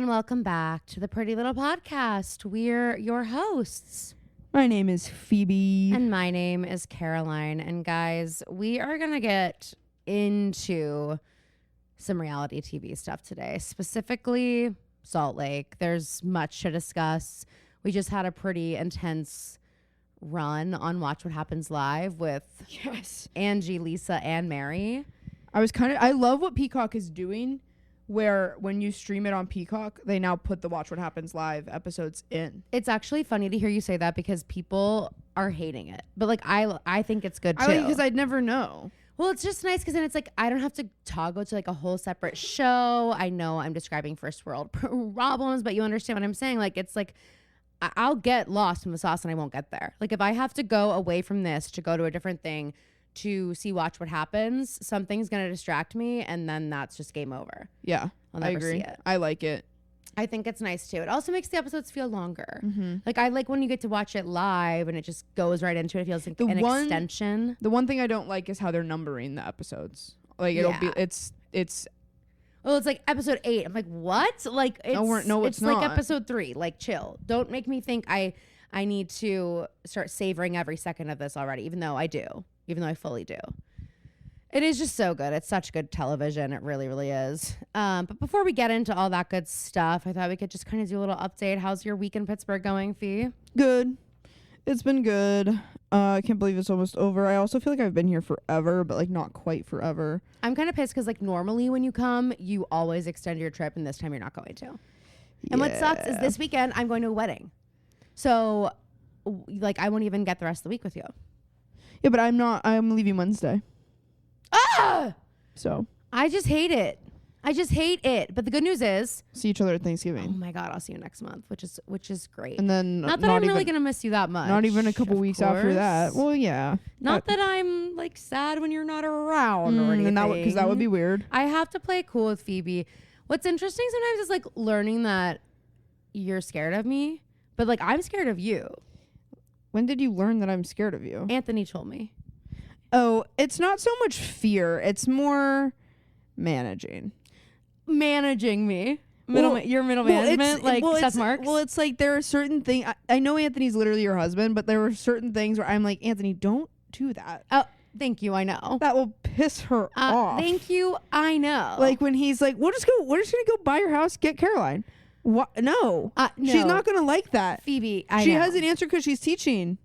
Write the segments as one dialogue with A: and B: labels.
A: and welcome back to the Pretty Little Podcast. We're your hosts.
B: My name is Phoebe.
A: And my name is Caroline. And guys, we are going to get into some reality TV stuff today, specifically Salt Lake. There's much to discuss. We just had a pretty intense run on Watch What Happens Live with Angie, Lisa, and Mary.
B: I love what Peacock is doing, where when you stream it on Peacock, they now put the Watch What Happens Live episodes in.
A: It's actually funny to hear you say that because people are hating it. But like I think it's good too.
B: Because I'd never know.
A: Well, it's just nice because then it's like I don't have to toggle to like a whole separate show. I know I'm describing first world problems, but you understand what I'm saying. Like it's like I'll get lost in the sauce and I won't get there. Like if I have to go away from this to go to a different thing to see Watch What Happens, something's going to distract me and then that's just game over.
B: Yeah,
A: I'll never
B: I agree.
A: see it.
B: I like it.
A: I think it's nice too. It also makes the episodes feel longer.
B: Mm-hmm.
A: Like I like when you get to watch it live and it just goes right into it. It feels like an extension.
B: The one thing I don't like is how they're numbering the episodes. Like it's
A: well, it's like episode 8. I'm like, what? Like it's
B: it's
A: like
B: not.
A: episode 3. Like chill. Don't make me think I need to start savoring every second of this already, even though I do. Even though I fully do. It is just so good. It's such good television. It really, really is. But before we get into all that good stuff, I thought we could just kind of do a little update. How's your week in Pittsburgh going, Fee?
B: Good. It's been good. I can't believe it's almost over. I also feel like I've been here forever, but like not quite forever.
A: I'm kind of pissed because like normally when you come, you always extend your trip, and this time you're not going to. And what sucks is this weekend I'm going to a wedding. So like I won't even get the rest of the week with you.
B: Yeah, but I'm not. I'm leaving Wednesday. So
A: I just hate it. But the good news is
B: see each other at
A: oh
B: Thanksgiving.
A: my God, I'll see you next month, which is great.
B: And then
A: not that I'm really gonna miss you that much.
B: Not even a couple weeks after that.
A: course.
B: Well, yeah.
A: Not that I'm like sad when you're not around or anything.
B: Because that would be weird.
A: I have to play cool with Phoebe. What's interesting sometimes is like learning that you're scared of me, but like I'm scared of you.
B: When did you learn that I'm scared of you?
A: Anthony told me.
B: Oh, it's not so much fear. It's more managing
A: me. Your middle management, like Seth Marks.
B: Well, it's like there are certain things. I know Anthony's literally your husband, but there are certain things where I'm like, Anthony, don't do that.
A: Oh, thank you. I know.
B: That will piss her off.
A: Thank you. I know.
B: Like when he's like, we're just gonna go buy your house, get Caroline. What? No.
A: No.
B: She's not gonna like that.
A: Phoebe,
B: She hasn't answered because she's teaching.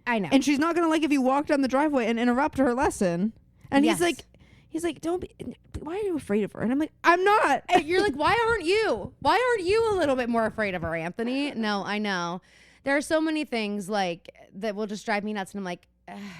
A: I know.
B: And she's not gonna like if you walk down the driveway and interrupt her lesson. And he's like, don't be. Why are you afraid of her? And I'm like, I'm not.
A: And you're like, why aren't you? Why aren't you a little bit more afraid of her, Anthony? No, I know. There are so many things like that will just drive me nuts, and I'm like,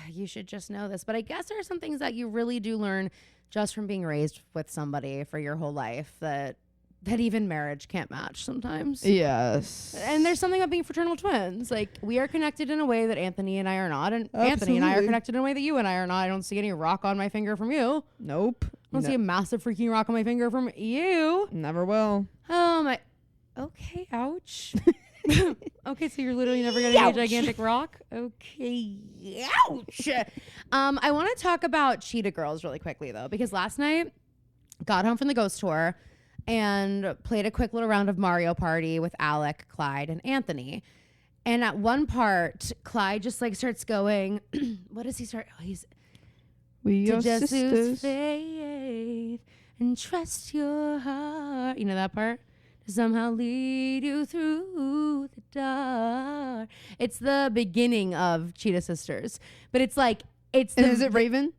A: you should just know this. But I guess there are some things that you really do learn just from being raised with somebody for your whole life that even marriage can't match sometimes.
B: Yes.
A: And there's something about being fraternal twins. Like, we are connected in a way that Anthony and I are not. And
B: Absolutely.
A: Anthony and I are connected in a way that you and I are not. I don't see any rock on my finger from you.
B: Nope.
A: I don't see a massive freaking rock on my finger from you.
B: Never will.
A: Okay, ouch. Okay, so you're literally never getting a gigantic rock? Okay, ouch. I want to talk about Cheetah Girls really quickly, though, because last night, got home from the ghost tour and played a quick little round of Mario Party with Alec, Clyde, and Anthony. And at one part, Clyde just like starts going, what does he start? Oh, he's
B: We
A: to
B: are
A: just
B: sisters.
A: lose faith and trust your heart. You know that part? To somehow lead you through the dark. It's the beginning of Cheetah Sisters, but it's like it's.
B: And is it Raven?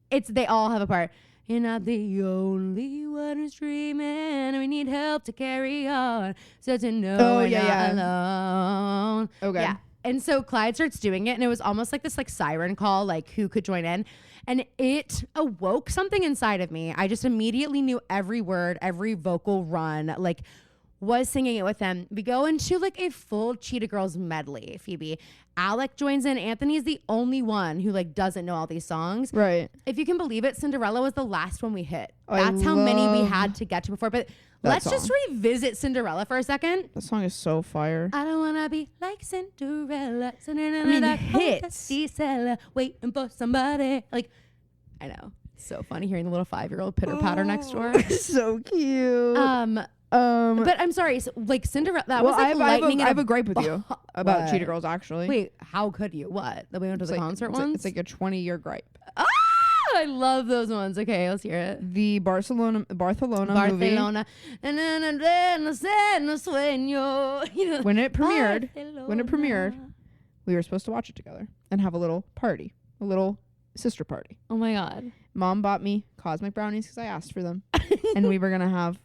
A: They all have a part. You're not the only one who's dreaming. We need help to carry on. So to know we're not alone.
B: Okay.
A: Yeah. And so Clyde starts doing it, and it was almost like this like siren call, like who could join in. And it awoke something inside of me. I just immediately knew every word, every vocal run, like was singing it with them. We go into like a full Cheetah Girls medley, Phoebe. Alec joins in. Anthony's the only one who like doesn't know all these songs.
B: Right.
A: If you can believe it, Cinderella was the last one we hit. That's how many we had to get to before. But let's just revisit Cinderella for a second.
B: That song is so fire.
A: I don't wanna be like Cinderella.
B: I mean, hits.
A: Waiting for somebody. Like, I know. So funny hearing the little 5-year-old pitter patter next door.
B: So cute.
A: But I'm sorry, so, like Cinderella. That was like lightning.
B: I have a gripe with you about
A: What?
B: Cheetah Girls. Actually,
A: Wait, how could you? What? That we went to the concert ones?
B: It's like a 20-year gripe.
A: Ah, I love those ones. Okay, let's hear it.
B: The Barcelona movie.
A: Barcelona.
B: When it premiered, we were supposed to watch it together and have a little party, a little sister party.
A: Oh my god.
B: Mom bought me cosmic brownies because I asked for them, and we were gonna have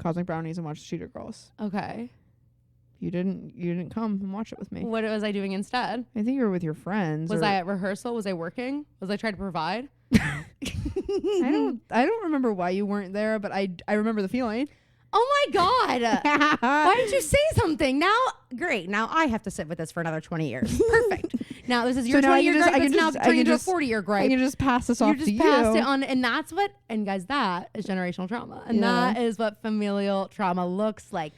B: cosmic brownies and watch Cheetah Girls.
A: Okay.
B: You didn't come and watch it with me.
A: What was I doing instead?
B: I think you were with your friends.
A: Was I at rehearsal? Was I working? Was I trying to provide?
B: I don't remember why you weren't there, but I remember the feeling.
A: Oh my god. Why didn't you say something? Now, great. Now I have to sit with this for another 20 years. Perfect. Now this is your 20-year gripe. It's now turning into a 40-year gripe.
B: I can just pass this off to you.
A: You just passed it on, and that's what. And guys, that is generational trauma, and that is what familial trauma looks like.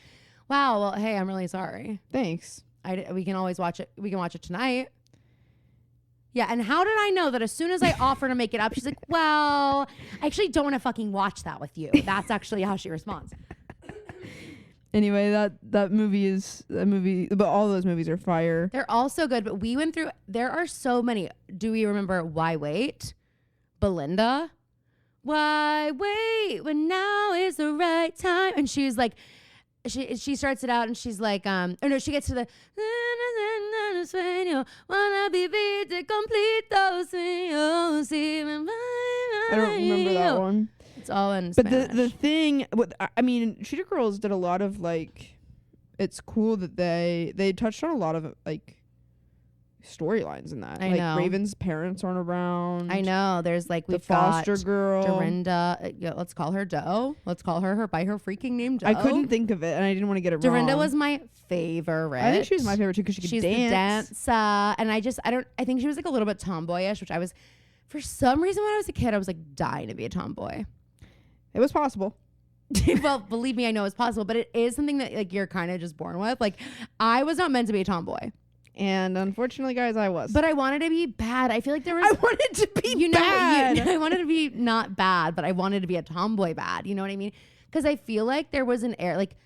A: Wow. Well, hey, I'm really sorry.
B: Thanks.
A: We can always watch it. We can watch it tonight. Yeah, and how did I know that as soon as I offer to make it up, she's like, well, I actually don't want to fucking watch that with you. That's actually how she responds.
B: Anyway, that movie is a movie, but all those movies are fire.
A: They're all so good, but we went through, there are so many. Do we remember Why Wait? Belinda? Why wait when now is the right time? And she's like, she starts it out and she's like, oh no, she gets to the wanna vivir de completo sueños.
B: I don't remember that one.
A: It's all in
B: But
A: Spanish.
B: the thing, I mean, Cheetah Girls did a lot of like, it's cool that they touched on a lot of like storylines in that.
A: I
B: like
A: know.
B: Raven's parents aren't around.
A: I know. There's like
B: The
A: we've got
B: foster girl.
A: Dorinda. Let's call her Doe. Let's call her by her freaking name, Doe.
B: I couldn't think of it, and I didn't want to get it wrong.
A: Dorinda was my favorite.
B: I think she was my favorite too because she could
A: She's
B: dance.
A: the dancer, and I think she was like a little bit tomboyish, which I was, for some reason when I was a kid, I was like dying to be a tomboy.
B: It was possible.
A: Well, believe me, I know it's possible, but it is something that like you're kind of just born with. Like I was not meant to be a tomboy.
B: And unfortunately, guys, I was.
A: But I wanted to be bad. I feel like there was.
B: I wanted to be bad.
A: I wanted to be not bad, but I wanted to be a tomboy bad. You know what I mean? Because I feel like there was an air, like,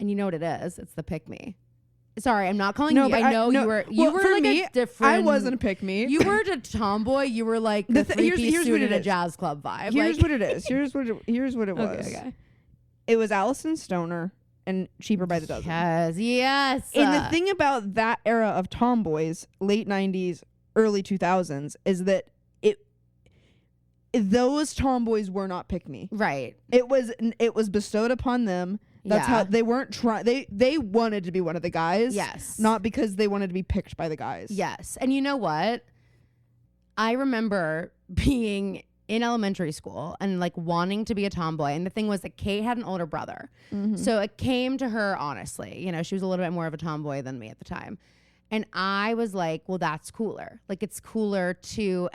A: and you know what it is? It's the pick me. Sorry, I'm not calling you. I know you were. You were
B: for
A: like
B: me,
A: a different.
B: I wasn't a pick me.
A: You weren't a tomboy. You were like the three-piece suit at a jazz club vibe.
B: Here's what it is. Here's what it was.
A: Okay.
B: It was Allison Stoner and Cheaper by the Dozen.
A: Yes.
B: And the thing about that era of tomboys, late 90s, early 2000s, is that those tomboys were not pick me.
A: Right.
B: It was bestowed upon them. That's how they weren't trying. They wanted to be one of the guys.
A: Yes.
B: Not because they wanted to be picked by the guys.
A: Yes. And you know what? I remember being in elementary school and like wanting to be a tomboy. And the thing was that Kate had an older brother. Mm-hmm. So it came to her honestly. You know, she was a little bit more of a tomboy than me at the time. And I was like, well, that's cooler. Like it's cooler to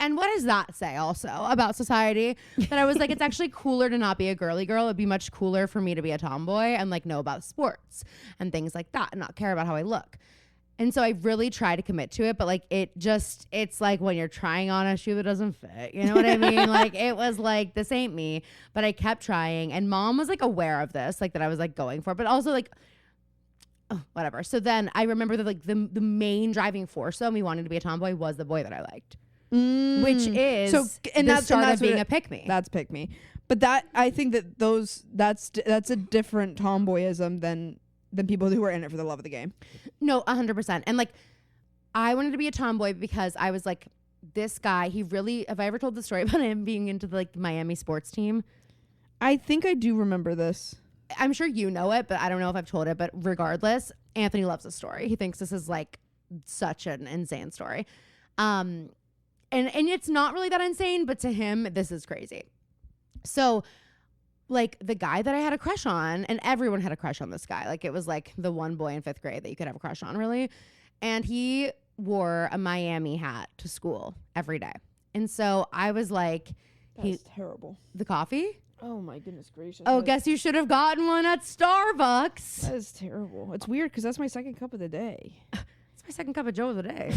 A: and what does that say also about society? That I was like, it's actually cooler to not be a girly girl. It'd be much cooler for me to be a tomboy and like know about sports and things like that and not care about how I look. And so I really try to commit to it, but like it's like when you're trying on a shoe that doesn't fit. You know what I mean? Like it was like, this ain't me. But I kept trying, and Mom was like aware of this, like that I was like going for it, but also like, oh, whatever. So then I remember that like the main driving force though, me wanting to be a tomboy was the boy that I liked. Which is the start of being a pick me.
B: That's pick me. But that, I think that that's a different tomboyism than people who are in it for the love of the game.
A: No, 100%. And like, I wanted to be a tomboy because I was like, this guy, he really, have I ever told the story about him being into the like Miami sports team?
B: I think I do remember this.
A: I'm sure you know it, but I don't know if I've told it, but regardless, Anthony loves the story. He thinks this is like such an insane story. And it's not really that insane, but to him, this is crazy. So, like, the guy that I had a crush on, and everyone had a crush on this guy. Like, it was, like, the one boy in 5th grade that you could have a crush on, really. And he wore a Miami hat to school every day. And so I was like...
B: That's terrible.
A: The coffee?
B: Oh, my goodness gracious.
A: Oh, guess you should have gotten one at Starbucks.
B: That is terrible. It's weird because that's my second cup of the day.
A: It's my second cup of Joe of the day.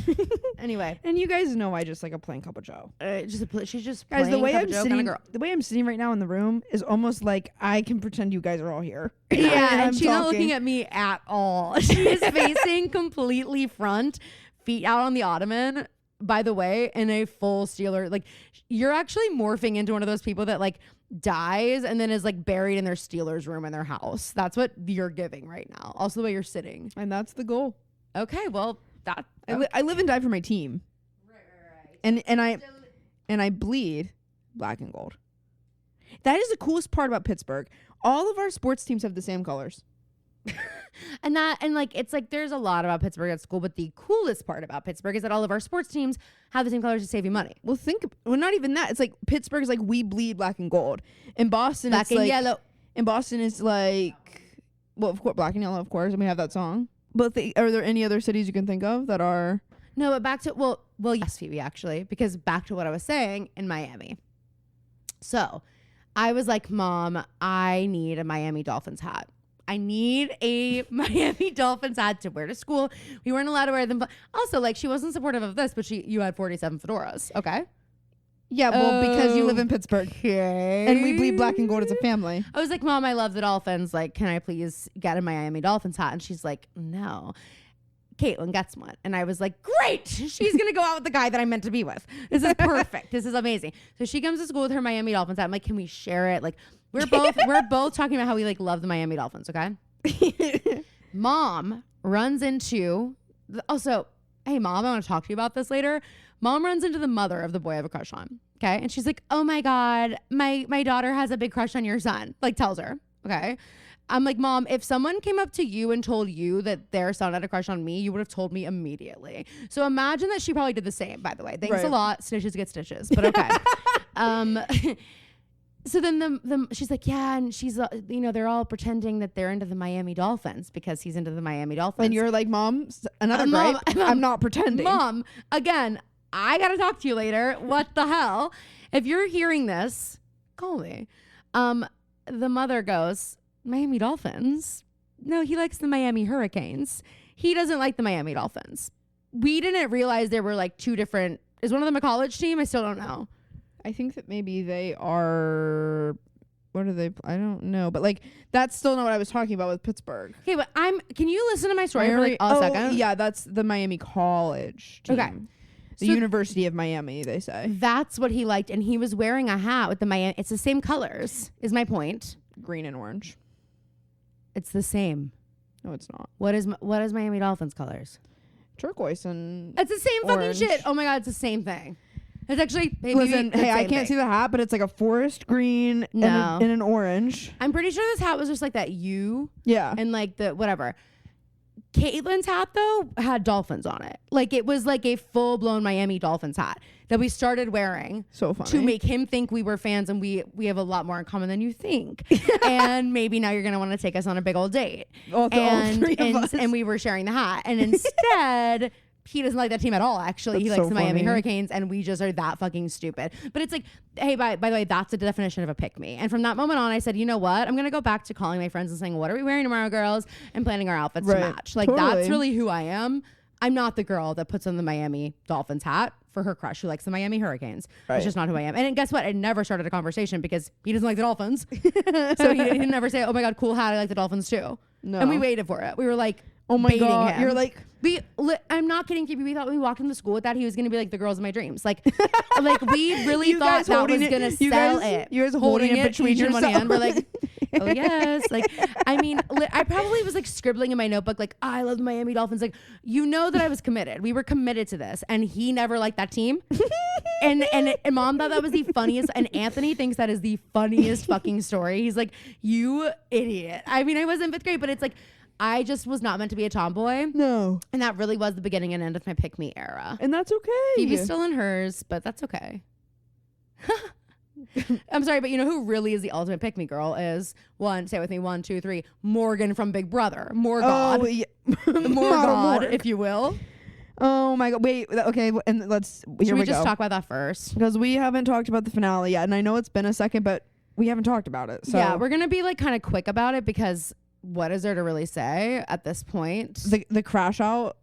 A: Anyway,
B: And you guys know I just like a plain cup of Joe.
A: she's just
B: Guys, the
A: plain
B: way
A: cup
B: I'm
A: of Joe
B: sitting,
A: kinda girl.
B: the way I'm sitting right now in the room is almost like I can pretend you guys are all here.
A: Yeah,
B: I'm
A: and she's not
B: talking.
A: looking at me at all. She is facing completely front, feet out on the ottoman. By the way, in a full Steeler, like you're actually morphing into one of those people that like dies and then is like buried in their Steelers room in their house. That's what you're giving right now. Also, the way you're sitting.
B: And that's the goal.
A: Okay, well that
B: I live and die for my team.
A: right.
B: And I bleed black and gold. That is the coolest part about Pittsburgh. All of our sports teams have the same colors.
A: And like it's like there's a lot about Pittsburgh at school, but the coolest part about Pittsburgh is that all of our sports teams have the same colors to save you money.
B: Well, not even that. It's like Pittsburgh is like we bleed black and gold. In Boston,
A: Black
B: it's
A: and
B: like
A: yellow.
B: In Boston, it's like, well, of course, black and yellow, of course, and we have that song. But are there any other cities you can think of that are?
A: No, but back to well, yes, Phoebe, actually, because back to what I was saying in Miami. So, I was like, Mom, I need a Miami Dolphins hat. I need a Miami Dolphins hat to wear to school. We weren't allowed to wear them. Also, like, she wasn't supportive of this, but you had 47 fedoras. Okay.
B: Yeah, well, because you live in Pittsburgh.
A: Okay.
B: And we bleed black and gold as a family.
A: I was like, Mom, I love the Dolphins. Like, can I please get a Miami Dolphins hat? And she's like, no. Caitlin gets one. And I was like, great. She's going to go out with the guy that I meant to be with. This is perfect. This is amazing. So she comes to school with her Miami Dolphins hat. I'm like, can we share it? Like, we're both talking about how we like love the Miami Dolphins. Okay. Mom runs into also, hey Mom, I want to talk to you about this later. Mom runs into the mother of the boy I have a crush on. Okay. And she's like, oh my God, my daughter has a big crush on your son. Like tells her. Okay. I'm like, Mom, if someone came up to you and told you that their son had a crush on me, you would have told me immediately. So imagine that she probably did the same, by the way. Thanks a lot. Snitches get stitches, but okay. So then she's like, yeah, and she's, they're all pretending that they're into the Miami Dolphins because he's into the Miami Dolphins.
B: And you're like, Mom, another gripe. I'm not pretending.
A: Mom, again, I got to talk to you later. What the hell? If you're hearing this, call me. The mother goes, Miami Dolphins? No, he likes the Miami Hurricanes. He doesn't like the Miami Dolphins. We didn't realize there were like two different. Is one of them a college team? I still don't know.
B: I think that maybe they are. What are they? I don't know. But like, that's still not what I was talking about with Pittsburgh.
A: Okay, but can you listen to my story for like a second?
B: Yeah, that's the Miami College team.
A: Okay.
B: The University of Miami, they say.
A: That's what he liked. And he was wearing a hat with the Miami. It's the same colors, is my point.
B: Green and orange.
A: It's the same.
B: No, it's not.
A: What is Miami Dolphins colors?
B: Turquoise and
A: it's the same
B: orange.
A: fucking shit. Oh my God, it's the same thing. It's actually
B: listen. Hey, I can't see the hat, but it's like a forest green and an orange.
A: I'm pretty sure this hat was just like that U.
B: Yeah.
A: And like the whatever. Caitlin's hat though had dolphins on it. Like it was like a full blown Miami Dolphins hat that we started wearing.
B: So funny.
A: To make him think we were fans, and we have a lot more in common than you think. And maybe now you're gonna want to take us on a big old date.
B: All three of us.
A: And we were sharing the hat, and instead. He doesn't like that team at all, actually. He likes the Miami Hurricanes, and we just are that fucking stupid. But it's like, hey, by the way, that's the definition of a pick-me. And from that moment on, I said, you know what? I'm going to go back to calling my friends and saying, what are we wearing tomorrow, girls? And planning our outfits to match. Like, that's really who I am. I'm not the girl that puts on the Miami Dolphins hat for her crush who likes the Miami Hurricanes. Right. It's just not who I am. And guess what? It never started a conversation because he doesn't like the Dolphins. So he didn't never say, oh my God, cool hat. I like the Dolphins too. No. And we waited for it. We were like,
B: oh my God. Him. You're like,
A: I'm not kidding, Phoebe. We thought when we walked into school with that, he was going to be like the girls of my dreams. Like we really thought that was going to sell it.
B: You guys holding it between your
A: one hand. We're like, oh yes. Like, I mean, I probably was like scribbling in my notebook, like, I love the Miami Dolphins. Like, you know that I was committed. We were committed to this. And he never liked that team. and Mom thought that was the funniest. And Anthony thinks that is the funniest fucking story. He's like, you idiot. I mean, I was in 5th grade, but it's like, I just was not meant to be a tomboy.
B: No.
A: And that really was the beginning and end of my pick-me era.
B: And that's okay.
A: Phoebe's still in hers, but that's okay. I'm sorry, but you know who really is the ultimate pick-me girl is, say it with me, 1, 2, 3, Morgan from Big Brother. Morgod.
B: Oh, yeah.
A: Morgod, if you will.
B: Oh my God. Wait, okay. And
A: Should we just talk about that first?
B: Because we haven't talked about the finale yet. And I know it's been a second, but we haven't talked about it. So
A: yeah, we're going to be like kind of quick about it because what is there to really say at this point?
B: The crash out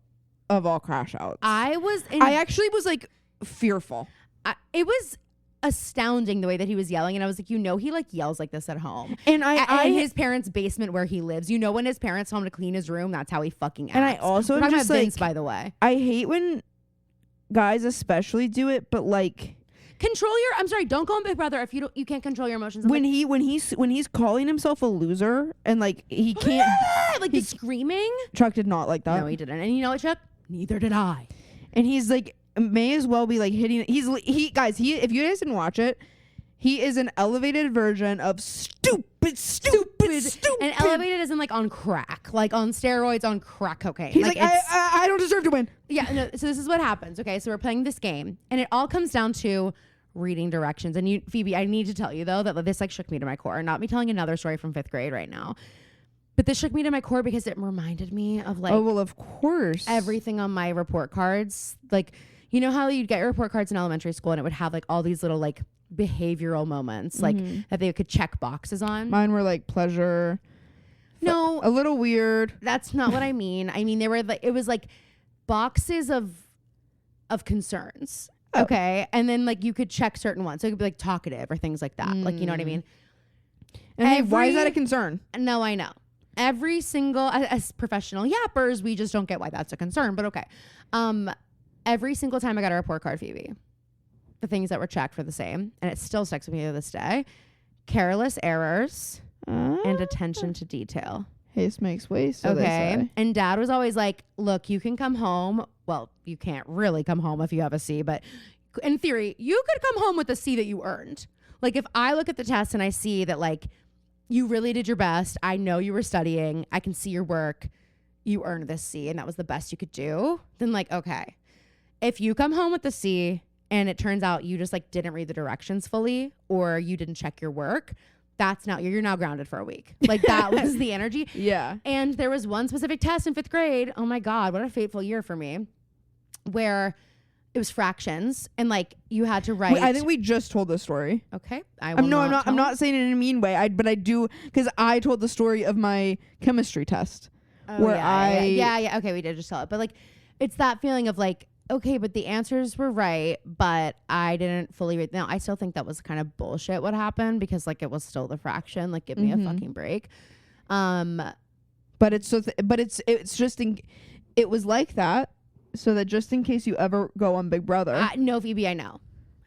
B: of all crash outs.
A: I
B: actually was like fearful.
A: It was astounding the way that he was yelling, and I was like, he like yells like this at home,
B: and
A: in his parents' basement where he lives. When his parents told him to clean his room, that's how he fucking acts.
B: And I also
A: am just
B: like,
A: Vince, by the way,
B: I hate when guys especially do it, but like
A: I'm sorry, don't go on Big Brother if you can't control your emotions.
B: When he's calling himself a loser and like he can't
A: like the screaming.
B: Chuck did not like that.
A: No, he didn't. And you know what, Chuck? Neither did I.
B: And he's like, may as well be like hitting. He guys. If you guys didn't watch it, he is an elevated version of stupid.
A: And elevated isn't like on crack, like on steroids, on crack cocaine.
B: He's like I don't deserve to win.
A: Yeah. No. So this is what happens. Okay. So we're playing this game, and it all comes down to reading directions. And Phoebe, I need to tell you though that this like shook me to my core. Not me telling another story from 5th grade right now. But this shook me to my core because it reminded me of like,
B: oh, well, of course,
A: everything on my report cards. Like, you know how you'd get your report cards in elementary school and it would have like all these little like behavioral moments, like that they could check boxes on.
B: Mine were like pleasure.
A: No,
B: a little weird.
A: That's not what I mean. I mean, they were like, it was like boxes of concerns.
B: Oh.
A: Okay. And then like you could check certain ones. So it could be like talkative or things like that. Like, you know what I mean?
B: And why is that a concern?
A: No, I know. Every single, as professional yappers, we just don't get why that's a concern, but okay. Every single time I got a report card, Phoebe, the things that were checked for the same, and it still sticks with me to this day: careless errors and attention to detail.
B: Haste makes waste. So
A: okay. And Dad was always like, look, you can come home. Well, you can't really come home if you have a C, but in theory, you could come home with a C that you earned. Like if I look at the test and I see that like you really did your best, I know you were studying, I can see your work, you earned this C and that was the best you could do, then like, okay. If you come home with the C and it turns out you just like didn't read the directions fully or you didn't check your work, that's now, you're now grounded for a week. Like that was the energy.
B: Yeah.
A: And there was one specific test in 5th grade. Oh my God, what a fateful year for me, where it was fractions and like you had to write.
B: I think we just told this story.
A: Okay.
B: I'm not saying it in a mean way. But I do, because I told the story of my chemistry test.
A: Oh, where yeah. Okay, we did just tell it. But like, it's that feeling of like, okay, but the answers were right, but I didn't fully read. Now, I still think that was kind of bullshit what happened because like it was still the fraction. Like, give me a fucking break.
B: But it's just it was like that. So that just in case you ever go on Big Brother.
A: No, Phoebe, I know.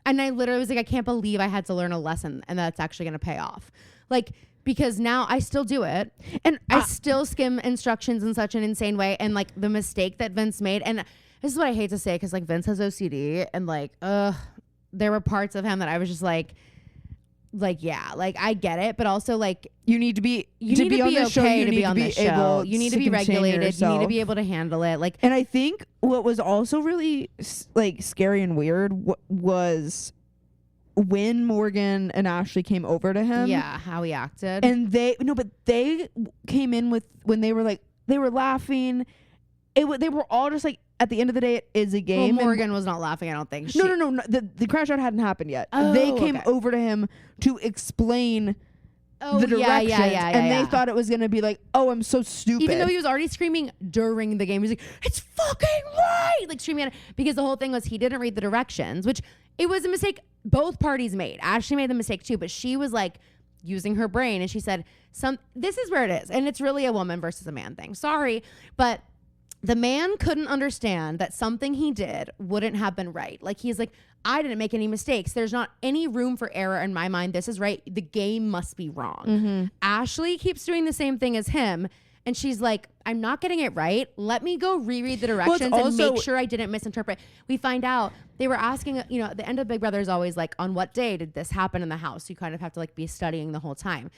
A: And I literally was like, I can't believe I had to learn a lesson and that's actually going to pay off. Like, because now I still do it. And I still skim instructions in such an insane way. And like the mistake that Vince made. And this is what I hate to say because like Vince has OCD. And like, there were parts of him that I was just like, yeah, like I get it, but also like
B: you need to be on the show. You need to be able.
A: You need to be regulated. You need to be able to handle it. Like,
B: and I think what was also really like scary and weird was when Morgan and Ashley came over to him.
A: Yeah, how he acted.
B: And they came in with when they were laughing. They were all just like, at the end of the day, it is a game.
A: Well, Morgan was not laughing, I don't think.
B: No. The crash out hadn't happened yet. They came over to him to explain the directions. And they thought it was going to be like, oh, I'm so stupid.
A: Even though he was already screaming during the game. He was like, it's fucking right! Like screaming at it. Because the whole thing was he didn't read the directions, which it was a mistake both parties made. Ashley made the mistake too, but she was like using her brain. And she said, this is where it is. And it's really a woman versus a man thing. Sorry, but the man couldn't understand that something he did wouldn't have been right. Like, he's like, I didn't make any mistakes. There's not any room for error in my mind. This is right. The game must be wrong. Ashley keeps doing the same thing as him. And she's like, I'm not getting it right. Let me go reread the directions and make sure I didn't misinterpret. We find out they were asking, you know, the end of Big Brother is always like, on what day did this happen in the house? You kind of have to like be studying the whole time.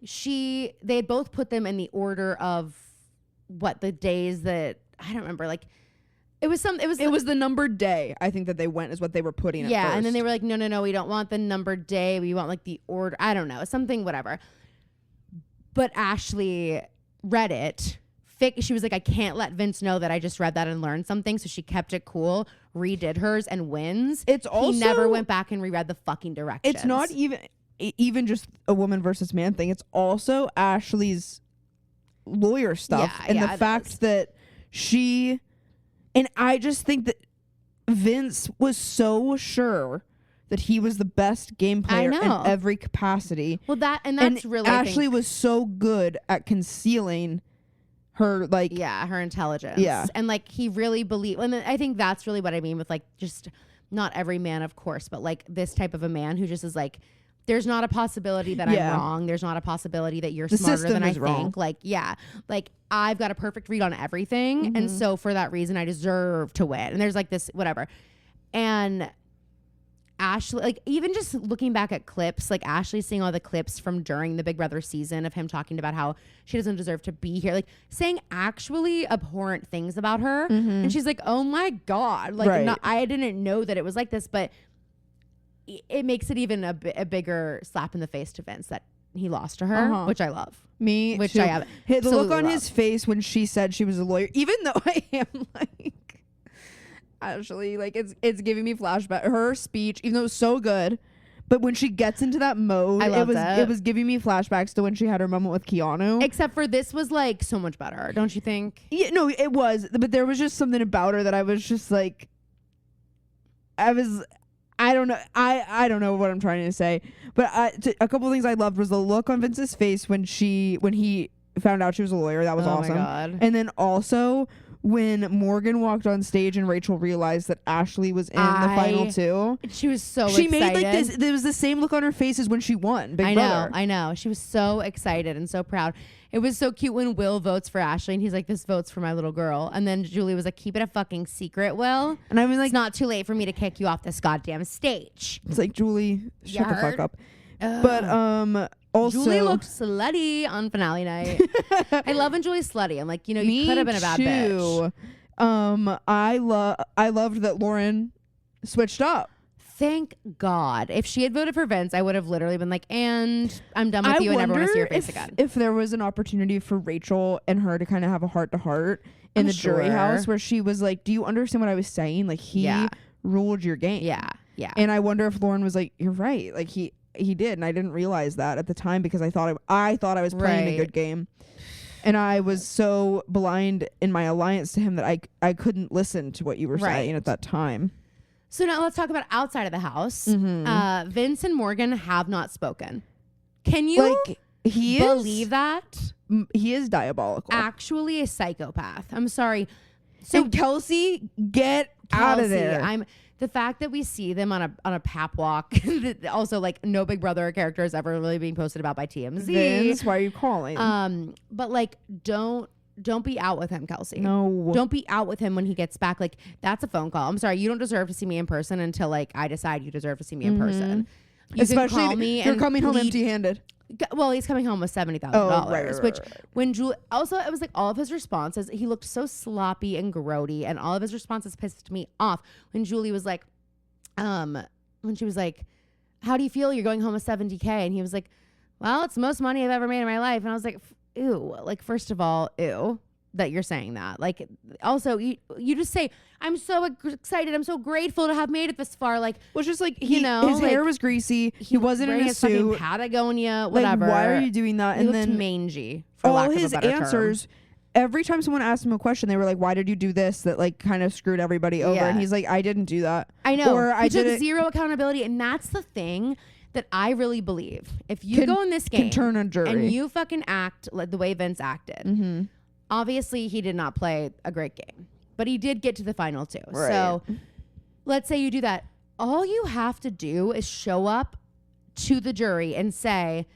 A: They both put them in the order of what the days that I don't remember, like it was the numbered day. I think that they went is what they were putting. Yeah,
B: first.
A: And then they were like, no, we don't want the numbered day. We want like the order. I don't know, something, whatever. But Ashley read it. She was like, I can't let Vince know that I just read that and learned something. So she kept it cool, redid hers, and wins.
B: It's also
A: he never went back and reread the fucking directions.
B: It's not even just a woman versus man thing. It's also Ashley's lawyer stuff and the fact that she And I just think that Vince was so sure that he was the best game player in every capacity.
A: Well, that's really
B: Ashley was so good at concealing her
A: her intelligence.
B: Yeah.
A: And like he really believed, and I think that's really what I mean with like just not every man, of course, but like this type of a man who just is like, there's not a possibility that I'm wrong. There's not a possibility that you're smarter than I think. Like, like I've got a perfect read on everything. And so for that reason, I deserve to win. And there's like this, whatever. And Ashley, like even just looking back at clips, like Ashley seeing all the clips from during the Big Brother season of him talking about how she doesn't deserve to be here, like saying actually abhorrent things about her. And she's like, oh my God, like I didn't know that it was like this, but it makes it even a bigger slap in the face to Vince that he lost to her, which I love.
B: Which I have. The look on his face when she said she was a lawyer, even though I am like, Ashley, like it's giving me flashback. Her speech, even though it was so good, but when she gets into that mode, it was giving me flashbacks to when she had her moment with Keanu.
A: Except for this was like so much better, don't you think?
B: Yeah, no, it was, but there was just something about her that I was just like, I don't know. I don't know what I'm trying to say, but a couple of things I loved was the look on Vince's face when he found out she was a lawyer. That was awesome.
A: My God.
B: And then also when Morgan walked on stage and Rachel realized that Ashley was in the final two.
A: She was so excited.
B: She made like this. There was the same look on her face as when she won Big Brother.
A: I know. She was so excited and so proud. It was so cute when Will votes for Ashley and he's like, this vote's for my little girl. And then Julie was like, keep it a fucking secret, Will.
B: And I was like,
A: it's not too late for me to kick you off this goddamn stage.
B: It's like, Julie, shut the fuck up. But also,
A: Julie looked slutty on finale night. I love when Julie's slutty. I'm like, you know, you could have been a bad bitch.
B: I loved that Lauren switched up.
A: Thank God. If she had voted for Vince, I would have literally been like, and I'm done with you and never want to see your face again.
B: If there was an opportunity for Rachel and her to kind of have a heart-to-heart in the jury house where she was like, do you understand what I was saying? Like, he ruled your game.
A: Yeah.
B: And I wonder if Lauren was like, you're right. Like, he did, and I didn't realize that at the time because I thought I was playing a good game. And I was so blind in my alliance to him that I couldn't listen to what you were saying at that time.
A: So now let's talk about outside of the house. Vince and Morgan have not spoken. Can you believe that?
B: He is diabolical.
A: Actually a psychopath. I'm sorry. So
B: Kelsey, get out of there.
A: The fact that we see them on a pap walk, also like no Big Brother character is ever really being posted about by TMZ.
B: Vince, why are you calling?
A: But like don't be out with him, Kelsey.
B: No.
A: Don't be out with him when he gets back. Like, that's a phone call. I'm sorry. You don't deserve to see me in person until, like, I decide you deserve to see me in person. You
B: Especially
A: can call me
B: if you're coming home empty-handed.
A: Well, he's coming home with $70,000. Which, when Julie... Also, it was, like, all of his responses, he looked so sloppy and grody, and all of his responses pissed me off. When Julie was like... when she was like, how do you feel you're going home with $70K? And he was like, well, it's the most money I've ever made in my life. And I was like... Ew, like, first of all, ew that you're saying that. Like, also, you just say, I'm so excited, I'm so grateful to have made it this far. Like,
B: well, just like his hair was greasy, he wasn't in a suit,
A: Patagonia, whatever.
B: Like, why are you doing that?
A: He looked mangy. For
B: all
A: lack
B: his
A: of a better
B: answers,
A: term.
B: Every time someone asked him a question, they were like, why did you do this? That like kind of screwed everybody over. And he's like, I didn't do that.
A: I know.
B: Or
A: I took zero accountability, and that's the thing that I really believe. If you go in this game
B: turn a jury
A: and you fucking act like the way Vince acted, obviously he did not play a great game, but he did get to the final two. Right. So let's say you do that. All you have to do is show up to the jury and say,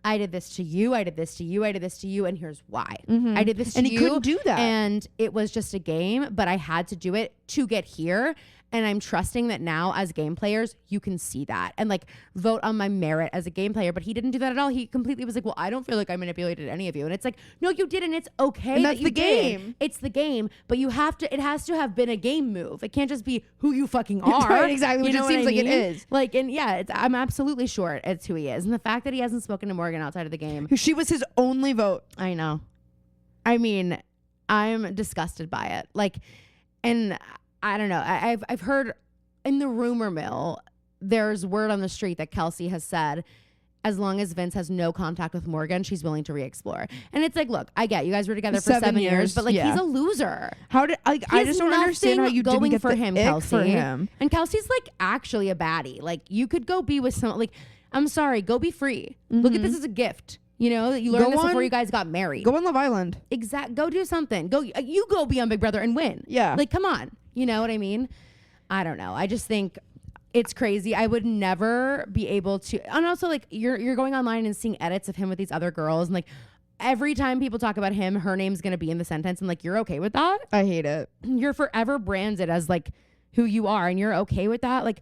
A: I did this to you, I did this to you, I did this to you, and here's why. I did this to you.
B: And he couldn't do that.
A: And it was just a game, but I had to do it to get here. And I'm trusting that now as game players, you can see that and like vote on my merit as a game player. But he didn't do that at all. He completely was like, well, I don't feel like I manipulated any of you. And it's like, no, you didn't. It's okay.
B: And that's the game.
A: It's the game. But you have to, it has to have been a game move. It can't just be who you fucking are.
B: Right, exactly. Which it seems like it is.
A: Like, and yeah, I'm absolutely sure it's who he is. And the fact that he hasn't spoken to Morgan outside of the game.
B: She was his only vote.
A: I know. I mean, I'm disgusted by it. Like, and I don't know. I've heard in the rumor mill, there's word on the street that Kelsey has said as long as Vince has no contact with Morgan, she's willing to re-explore. And it's like, look, I get you guys were together for 7 years, but like he's a loser.
B: How did I just don't understand how you didn't get
A: for
B: the
A: him,
B: ick
A: Kelsey.
B: for him.
A: And Kelsey's like actually a baddie. Like you could go be with someone. Like I'm sorry, go be free. Look at this as a gift. You know, that you learned this before you guys got married.
B: Go on Love Island.
A: Go do something. You go be on Big Brother and win.
B: Yeah.
A: Like come on. You know what I mean? I don't know. I just think it's crazy. I would never be able to. And also, like, you're going online and seeing edits of him with these other girls. And, like, every time people talk about him, her name's going to be in the sentence. And, like, you're okay with that?
B: I hate it.
A: You're forever branded as, like, who you are. And you're okay with that? Like,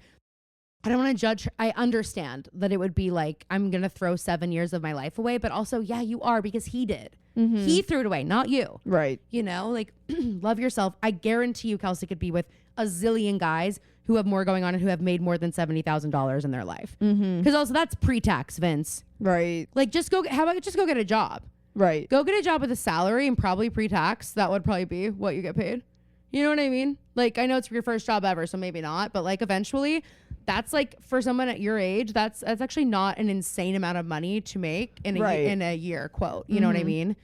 A: I don't want to judge. I understand that it would be, like, I'm going to throw 7 years of my life away. But also, yeah, you are because he did. He threw it away, not you.
B: Right.
A: You know, like, love yourself. I guarantee you Kelsey could be with a zillion guys who have more going on and who have made more than $70,000 in their life. Because also that's pre-tax, Vince.
B: Right.
A: Like how about just go get a job?
B: Right.
A: Go get a job with a salary and probably pre-tax. That would probably be what you get paid. You know what I mean? Like I know it's your first job ever, so maybe not. But like eventually, that's like for someone at your age, that's actually not an insane amount of money to make in a year. Quote. You know what I mean?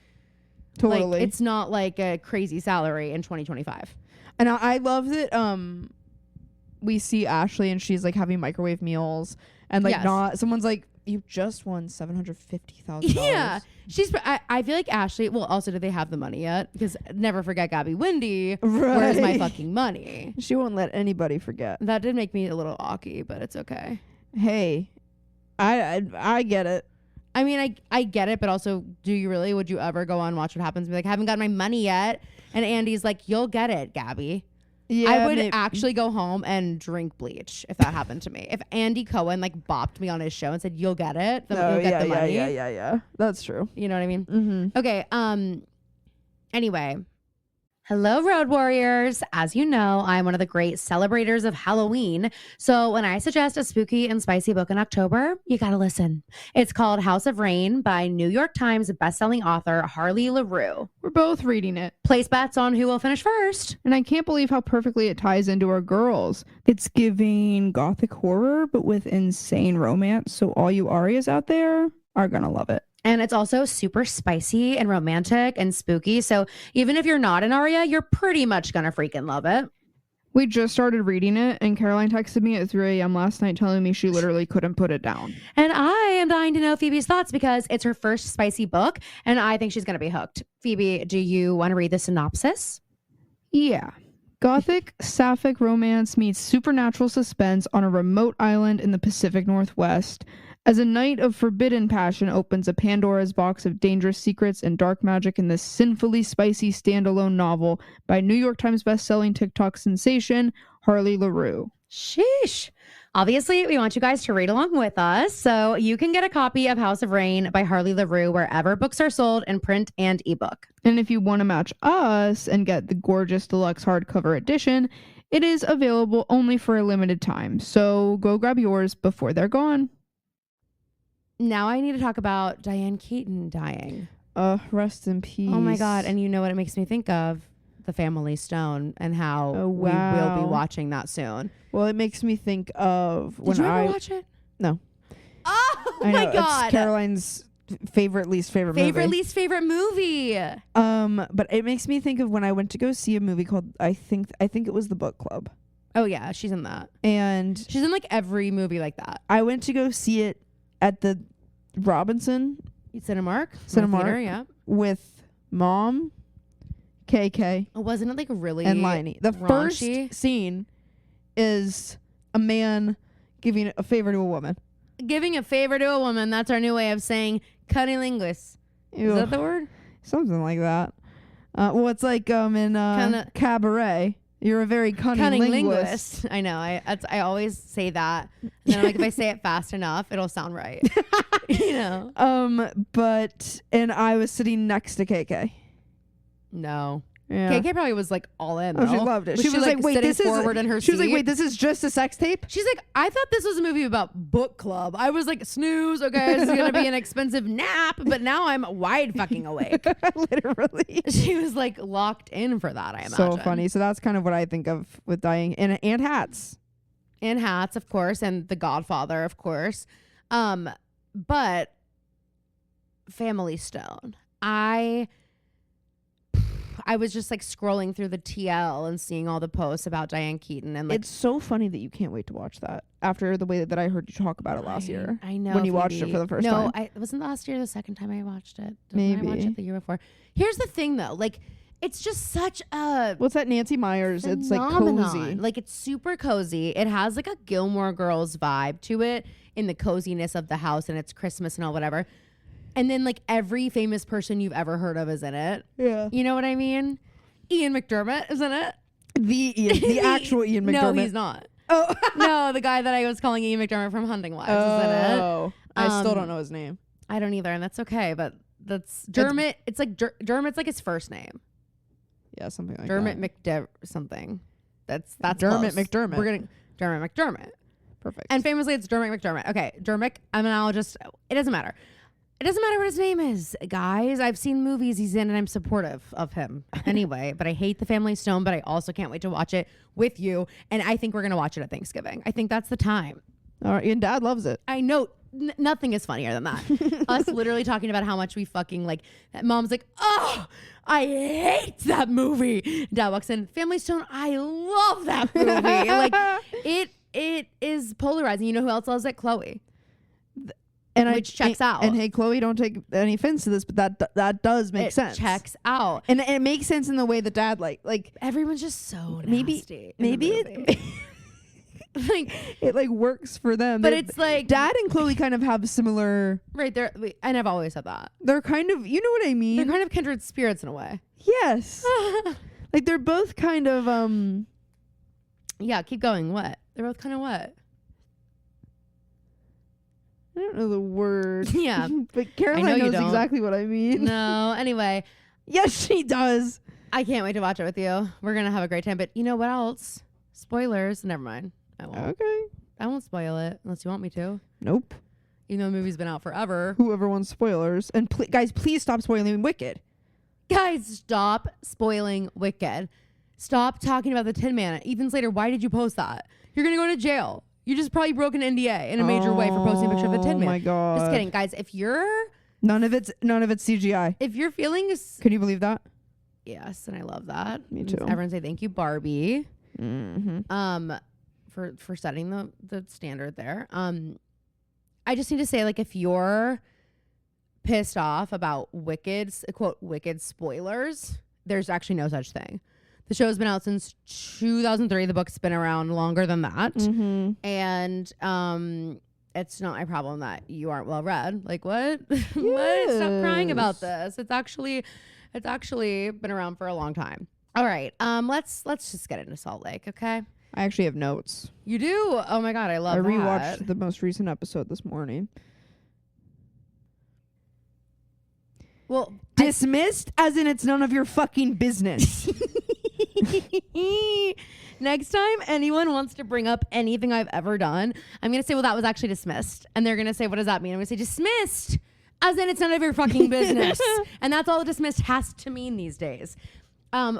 B: Totally.
A: Like, it's not like a crazy salary in 2025.
B: And I love that we see Ashley and she's like having microwave meals and like not someone's like, you just won $750,000.
A: Yeah. I feel like Ashley, well, also, do they have the money yet? Because never forget Gabby Windy.
B: Right.
A: Where's my fucking money?
B: She won't let anybody forget.
A: That did make me a little awky, but it's okay.
B: Hey, I get it.
A: I mean, I get it, but also, do you really? Would you ever go on Watch What Happens and be like, I haven't got my money yet? And Andy's like, you'll get it, Gabby. Yeah, I would actually go home and drink bleach if that happened to me. If Andy Cohen like bopped me on his show and said, you'll get it, then you'll get the money.
B: Yeah. That's true.
A: You know what I mean? Okay. Anyway. Hello, Road Warriors. As you know, I'm one of the great celebrators of Halloween. So when I suggest a spooky and spicy book in October, you got to listen. It's called House of Rain by New York Times bestselling author Harley LaRue.
B: We're both reading it.
A: Place bets on who will finish first.
B: And I can't believe how perfectly it ties into our girls. It's giving gothic horror, but with insane romance. So all you Arias out there are going to love it.
A: And it's also super spicy and romantic and spooky. So even if you're not an Aria, you're pretty much going to freaking love it.
B: We just started reading it, and Caroline texted me at 3 a.m. last night telling me she literally couldn't put it down.
A: And I am dying to know Phoebe's thoughts because it's her first spicy book, and I think she's going to be hooked. Phoebe, do you want to read the synopsis?
B: Yeah. Gothic, sapphic romance meets supernatural suspense on a remote island in the Pacific Northwest. As a night of forbidden passion opens a Pandora's box of dangerous secrets and dark magic in this sinfully spicy standalone novel by New York Times bestselling TikTok sensation, Harley LaRue.
A: Sheesh. Obviously, we want you guys to read along with us, so you can get a copy of House of Rain by Harley LaRue wherever books are sold in print and ebook.
B: And if you want to match us and get the gorgeous deluxe hardcover edition, it is available only for a limited time, so go grab yours before they're gone.
A: Now I need to talk about Diane Keaton dying.
B: Rest in peace.
A: Oh my God. And you know what it makes me think of? The Family Stone and how we will be watching that soon.
B: Well, it makes me think of when
A: Did you ever watch it?
B: No.
A: Oh my God.
B: It's Caroline's least favorite
A: movie.
B: But it makes me think of when I went to go see a movie called I think it was The Book Club.
A: Oh yeah, she's in that.
B: And
A: she's in like every movie like that.
B: I went to go see it at the Robinson
A: Cinemark,
B: Theater,
A: yeah,
B: with Mom, KK.
A: Wasn't it like really
B: and Liney? The
A: raunchy?
B: First scene is a man giving a favor to a woman.
A: Giving a favor to a woman. That's our new way of saying cunnilingus. Is that the word?
B: Something like that. Well, it's like in Cabaret. You're a very cunning linguist.
A: I know. I always say that. And then I'm like, if I say it fast enough, it'll sound right. You know.
B: And I was sitting next to KK.
A: No.
B: Yeah.
A: KK probably was like all in.
B: Oh, she loved it. She was like, wait, this is forward in her seat. She was like, wait, this is just a sex tape?
A: She's like, I thought this was a movie about book club. I was like, snooze, okay, this is gonna be an expensive nap, but now I'm wide fucking awake.
B: Literally.
A: She was like locked in for that, I imagine.
B: So funny. So that's kind of what I think of with dying. And hats.
A: And hats, of course, and The Godfather, of course. But Family Stone, I was just like scrolling through the TL and seeing all the posts about Diane Keaton, and like,
B: it's so funny that you can't wait to watch that after the way that I heard you talk about it last year.
A: I know
B: when you watched it for the first time.
A: No, it wasn't last year. The second time I watched it.
B: Maybe
A: I watched it the year before. Here's the thing, though, like it's just such a
B: what's that Nancy Meyers?
A: phenomenon.
B: It's like cozy.
A: Like it's super cozy. It has like a Gilmore Girls vibe to it in the coziness of the house, and it's Christmas and all whatever. And then like every famous person you've ever heard of is in it.
B: Yeah,
A: you know what I mean. Ian McDermott is in it.
B: The actual Ian McDermott.
A: No, he's not.
B: Oh
A: no, the guy that I was calling Ian McDermott from Hunting Wives is in it.
B: Oh, I still don't know his name.
A: I don't either, and that's okay. But that's Dermot. It's like Dermot's like his first name.
B: Yeah, something like
A: Dermot
B: that.
A: something. That's
B: Dermot
A: close.
B: McDermott.
A: We're getting Dermot McDermott.
B: Perfect.
A: And famously, it's Dermot McDermott. Okay, Dermot. I'm an ologist. It doesn't matter. It doesn't matter what his name is, guys. I've seen movies he's in, and I'm supportive of him anyway. But I hate The Family Stone, but I also can't wait to watch it with you. And I think we're going to watch it at Thanksgiving. I think that's the time.
B: All right, and Dad loves it.
A: I know. Nothing is funnier than that. Us literally talking about how much we fucking like. Mom's like, oh, I hate that movie. Dad walks in, Family Stone, I love that movie. Like, it is polarizing. You know who else loves it? Chloe.
B: And
A: which checks out.
B: And hey, Chloe, don't take any offense to this, but that does make sense.
A: Checks out.
B: And it makes sense in the way that Dad like
A: everyone's just so
B: maybe
A: it like
B: it like works for them.
A: But it's like
B: Dad and Chloe kind of have similar
A: right there. And I've always said that
B: they're kind of, you know what I mean.
A: They're kind of kindred spirits in a way.
B: Yes. Like they're both kind of
A: yeah. Keep going. What? They're both kind of what?
B: I don't know the word.
A: Yeah.
B: But Caroline knows exactly what I mean.
A: No. Anyway.
B: Yes, she does.
A: I can't wait to watch it with you. We're going to have a great time. But you know what else? Spoilers. Never mind. I won't.
B: Okay.
A: I won't spoil it unless you want me to.
B: Nope.
A: Even though the movie's been out forever.
B: Whoever wants spoilers. And guys, please stop spoiling Wicked.
A: Guys, stop spoiling Wicked. Stop talking about the Tin Man. Even Slater, why did you post that? You're going to go to jail. You just probably broke an NDA in a major way for posting a picture of the Tin Man.
B: Oh my God.
A: Just kidding. Guys, if you're...
B: None of it's CGI.
A: If you're feeling...
B: Can you believe that?
A: Yes, and I love that.
B: Me too.
A: Everyone say thank you, Barbie.
B: Mm-hmm.
A: For setting the standard there. I just need to say, like, if you're pissed off about Wicked, quote, Wicked spoilers, there's actually no such thing. The show's been out since 2003. The book's been around longer than that.
B: Mm-hmm.
A: And it's not my problem that you aren't well read. Like, what? What? Stop crying about this. It's actually been around for a long time. All right. Let's just get into Salt Lake, okay?
B: I actually have notes.
A: You do? Oh my God, I love that.
B: I rewatched the most recent episode this morning.
A: Well,
B: dismissed as in it's none of your fucking business.
A: Next time anyone wants to bring up anything I've ever done, I'm going to say, well, that was actually dismissed. And they're going to say, what does that mean? I'm going to say dismissed as in it's none of your fucking business. And that's all dismissed has to mean these days.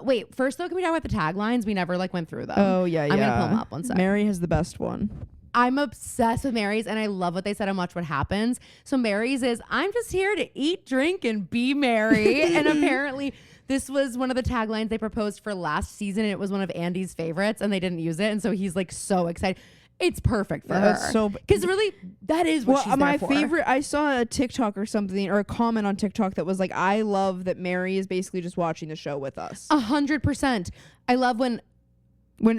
A: Wait, first though, can we talk about the taglines? We never like went through them.
B: Oh yeah, yeah.
A: I'm going to pull them up one second.
B: Mary has the best one.
A: I'm obsessed with Mary's, and I love what they said on Watch What Happens. So Mary's is, I'm just here to eat, drink, and be merry. And apparently this was one of the taglines they proposed for last season, and it was one of Andy's favorites, and they didn't use it. And so he's like so excited. It's perfect for her.
B: So
A: because really, that is what she's
B: my
A: there for.
B: favorite. I saw a TikTok or something, or a comment on TikTok that was like, I love that Mary is basically just watching the show with us.
A: 100%. I love when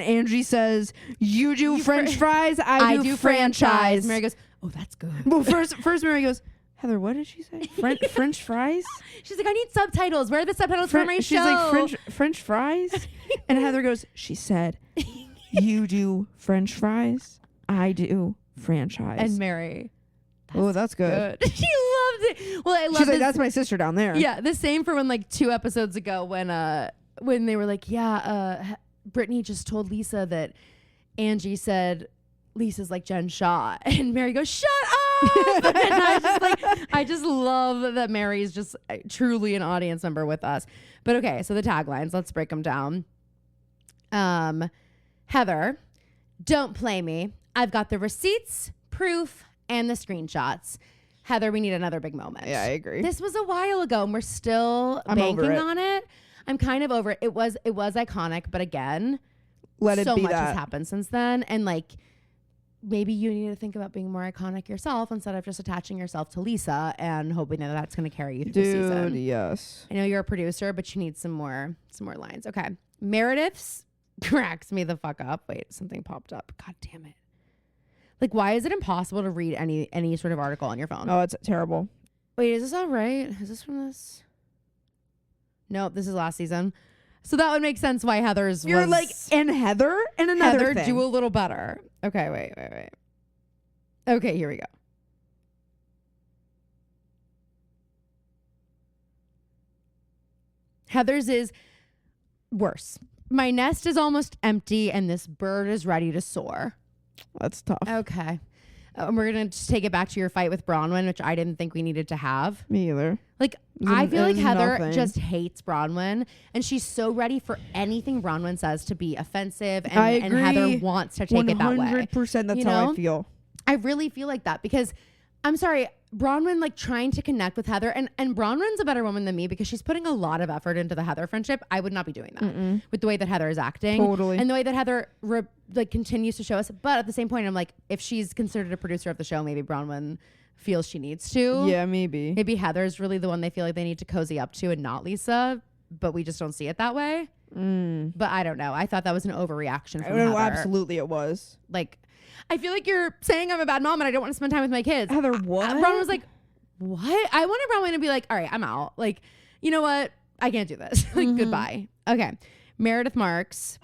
B: Angie says, you do French fries, I do franchise.
A: Mary goes, oh, that's good.
B: Well, first Mary goes, Heather, what did she say? French fries?
A: She's like, I need subtitles. Where are the subtitles for my show?
B: She's like, French fries? And Heather goes, she said, you do French fries, I do franchise.
A: And Mary,
B: that's good.
A: She loved it. Well, I love
B: She's like, that's my sister down there.
A: Yeah, the same for when like 2 episodes ago when they were like, Brittany just told Lisa that Angie said Lisa's like Jen Shaw, and Mary goes, shut up. And I just love that Mary is just truly an audience member with us. But okay, so the taglines, let's break them down. Heather, don't play me. I've got the receipts, proof, and the screenshots. Heather, we need another big moment.
B: Yeah, I agree.
A: This was a while ago, and we're still
B: I'm
A: banking
B: over it.
A: on it. I'm kind of over it. It was iconic, but again,
B: Let it
A: so
B: be
A: much
B: that.
A: has happened since then, and like maybe you need to think about being more iconic yourself instead of just attaching yourself to Lisa and hoping that that's going to carry you through the season.
B: Yes.
A: I know you're a producer, but you need some more lines. Okay, Meredith's cracks me the fuck up. Wait, something popped up. God damn it! Like, why is it impossible to read any sort of article on your phone?
B: Oh, it's terrible.
A: Wait, is this all right? Is this from this? Nope, this is last season. So that would make sense why Heather's
B: You're
A: was...
B: like, and Heather and another
A: Heather,
B: thing.
A: do a little better. Okay, wait. Okay, here we go. Heather's is worse. My nest is almost empty and this bird is ready to soar.
B: That's tough.
A: Okay. And we're going to just take it back to your fight with Bronwyn, which I didn't think we needed to have.
B: Me either.
A: Like, I feel like Heather
B: nothing.
A: just hates Bronwyn, and she's so ready for anything Bronwyn says to be offensive, and Heather wants to take it that way.
B: 100%, that's
A: you
B: how
A: know?
B: I feel.
A: I really feel like that because, I'm sorry, Bronwyn, like, trying to connect with Heather, and Bronwyn's a better woman than me because she's putting a lot of effort into the Heather friendship. I would not be doing that with the way that Heather is acting.
B: Totally.
A: And the way that Heather continues to show us. But at the same point, I'm like, if she's considered a producer of the show, maybe Bronwyn feels she needs to.
B: Yeah, maybe.
A: Maybe Heather's really the one they feel like they need to cozy up to and not Lisa, but we just don't see it that way. But I don't know. I thought that was an overreaction from Heather.
B: Absolutely it was.
A: Like, I feel like you're saying I'm a bad mom and I don't want to spend time with my kids.
B: Heather, what?
A: Bronwyn was like, what? I wanted Bronwyn to be like, all right, I'm out. Like, you know what? I can't do this. Like, goodbye. Okay. Meredith Marks.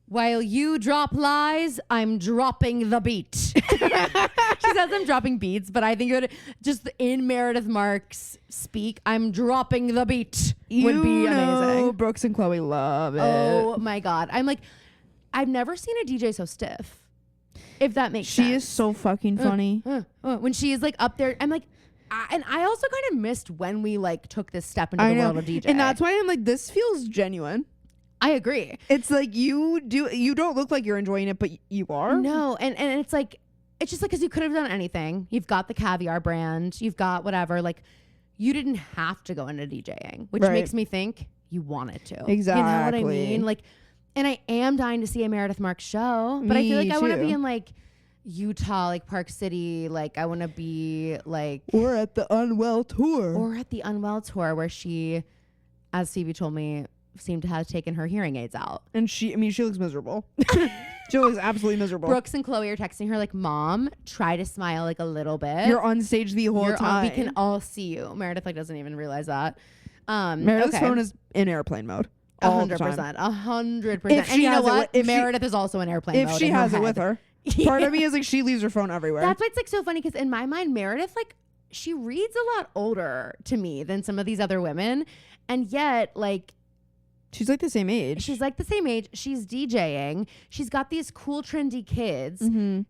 A: While you drop lies, I'm dropping the beat. She says I'm dropping beats, but I think it would just in Meredith Marks speak, I'm dropping the beat would be amazing.
B: Brooks and Chloe love it.
A: Oh my God. I'm like, I've never seen a DJ so stiff. If that makes sense.
B: She is so fucking funny.
A: When she is like up there, I'm like, and I also kind of missed when we like took this step into the world of DJ.
B: And that's why I'm like, this feels genuine.
A: I agree.
B: It's like you don't look like you're enjoying it, but you are.
A: No, and it's like, it's just like, because you could have done anything. You've got the caviar brand. You've got whatever. Like, you didn't have to go into DJing, which makes me think you wanted to.
B: Exactly.
A: You know what I mean? Like, and I am dying to see a Meredith Marks show, but I feel like I want to be in like Utah, like Park City. Like, I want to be like,
B: or at the Unwell tour,
A: where she, as Stevie told me, seemed to have taken her hearing aids out.
B: And she looks miserable. She looks absolutely miserable.
A: Brooks and Chloe are texting her like, Mom, try to smile like a little bit.
B: You're on stage the whole time.
A: We can all see you. Meredith like doesn't even realize that.
B: Meredith's phone is in airplane mode.
A: 100%. 100%. And you know what? Meredith is also in airplane mode.
B: If she has it with her. Part of me is like, she leaves her phone everywhere.
A: That's why it's like so funny, because in my mind, Meredith, like, she reads a lot older to me than some of these other women. And yet, like,
B: she's like the same age.
A: She's DJing. She's got these cool, trendy kids.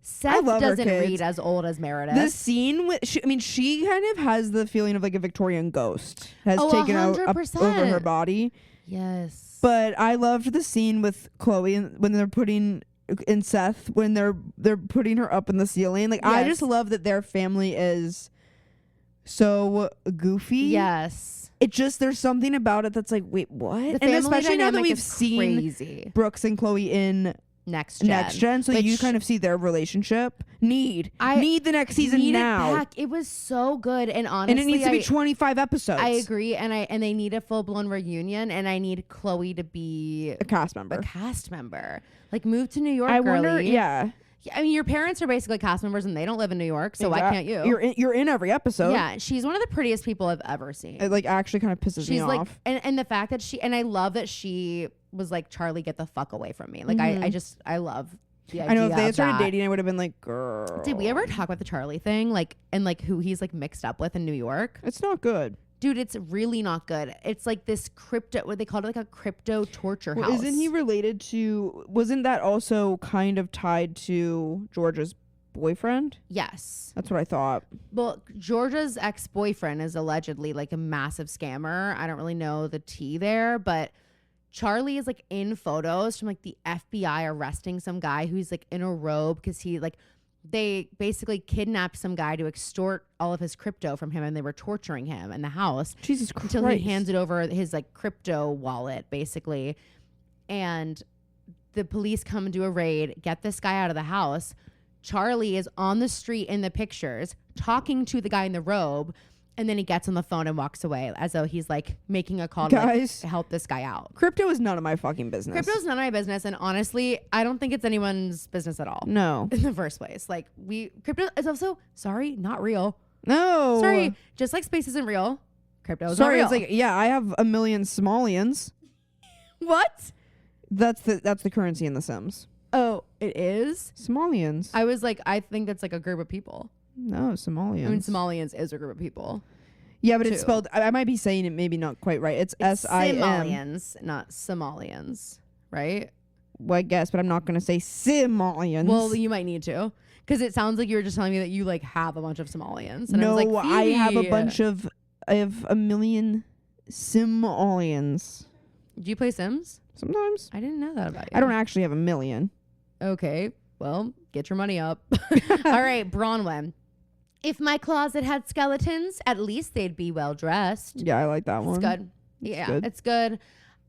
A: Seth doesn't read as old as Meredith.
B: The scene with, she kind of has the feeling of like a Victorian ghost has taken out up over her body.
A: Yes.
B: But I loved the scene with Chloe when they're putting in Seth, when they're putting her up in the ceiling. Like, I just love that their family is so goofy.
A: Yes.
B: It just, there's something about it that's like, wait, what? And especially now that we've seen Brooks and Chloe in Next Gen, so you kind of see their relationship. Need the next season now.
A: It back. It was so good, and honestly,
B: and it needs to be 25 episodes.
A: I agree, and they need a full blown reunion, and I need Chloe to be
B: a cast member.
A: Like, move to New York.
B: I wonder. Yeah.
A: I mean, your parents are basically cast members, and they don't live in New York, so why can't you?
B: You're in every episode.
A: Yeah, she's one of the prettiest people I've ever seen.
B: It like actually kind of pisses me off.
A: And the fact that I love that she was like, Charlie, get the fuck away from me. Like, I love the idea.
B: I know if they had started dating, I would have been like, girl.
A: Did we ever talk about the Charlie thing? Like, and like who he's like mixed up with in New York?
B: It's not good.
A: Dude, it's really not good. It's like this what they called it, like a crypto torture house.
B: Isn't he related to, wasn't that also kind of tied to Georgia's boyfriend?
A: Yes.
B: That's what I thought.
A: Well, Georgia's ex-boyfriend is allegedly like a massive scammer. I don't really know the tea there, but Charlie is like in photos from like the FBI arresting some guy who's like in a robe because he like they basically kidnapped some guy to extort all of his crypto from him, and they were torturing him in the house.
B: Jesus Christ.
A: Until he handed over his like crypto wallet, basically. And the police come and do a raid, get this guy out of the house. Charlie is on the street in the pictures talking to the guy in the robe, and then he gets on the phone and walks away as though he's like making a call to like, help this guy out.
B: Crypto is none of my fucking business.
A: Crypto's none of my business, and honestly, I don't think it's anyone's business at all.
B: No.
A: In the first place. Like crypto is also, sorry, not real.
B: No.
A: Sorry, just like space isn't real. Crypto is not real.
B: It's like, yeah, I have 1 million Somalians.
A: What?
B: That's the currency in The Sims.
A: Oh, it is?
B: Somalians.
A: I was like, I think that's like a group of people.
B: No, Somalians.
A: I mean, Somalians is a group of people.
B: Yeah, but it's spelled, I might be saying it maybe not quite right. It's S-I-M.
A: Somalians, not Somalians, right?
B: Well, I guess, but I'm not going to say Somalians.
A: Well, you might need to. Because it sounds like you were just telling me that you like have a bunch of Somalians. And
B: no,
A: I was like,
B: I have a bunch of, I have 1 million Somalians.
A: Do you play Sims?
B: Sometimes.
A: I didn't know that about you.
B: I don't actually have 1 million.
A: Okay, well, get your money up. All right, Bronwyn. If my closet had skeletons, at least they'd be well dressed.
B: Yeah, I like that one.
A: It's good. Yeah, it's good.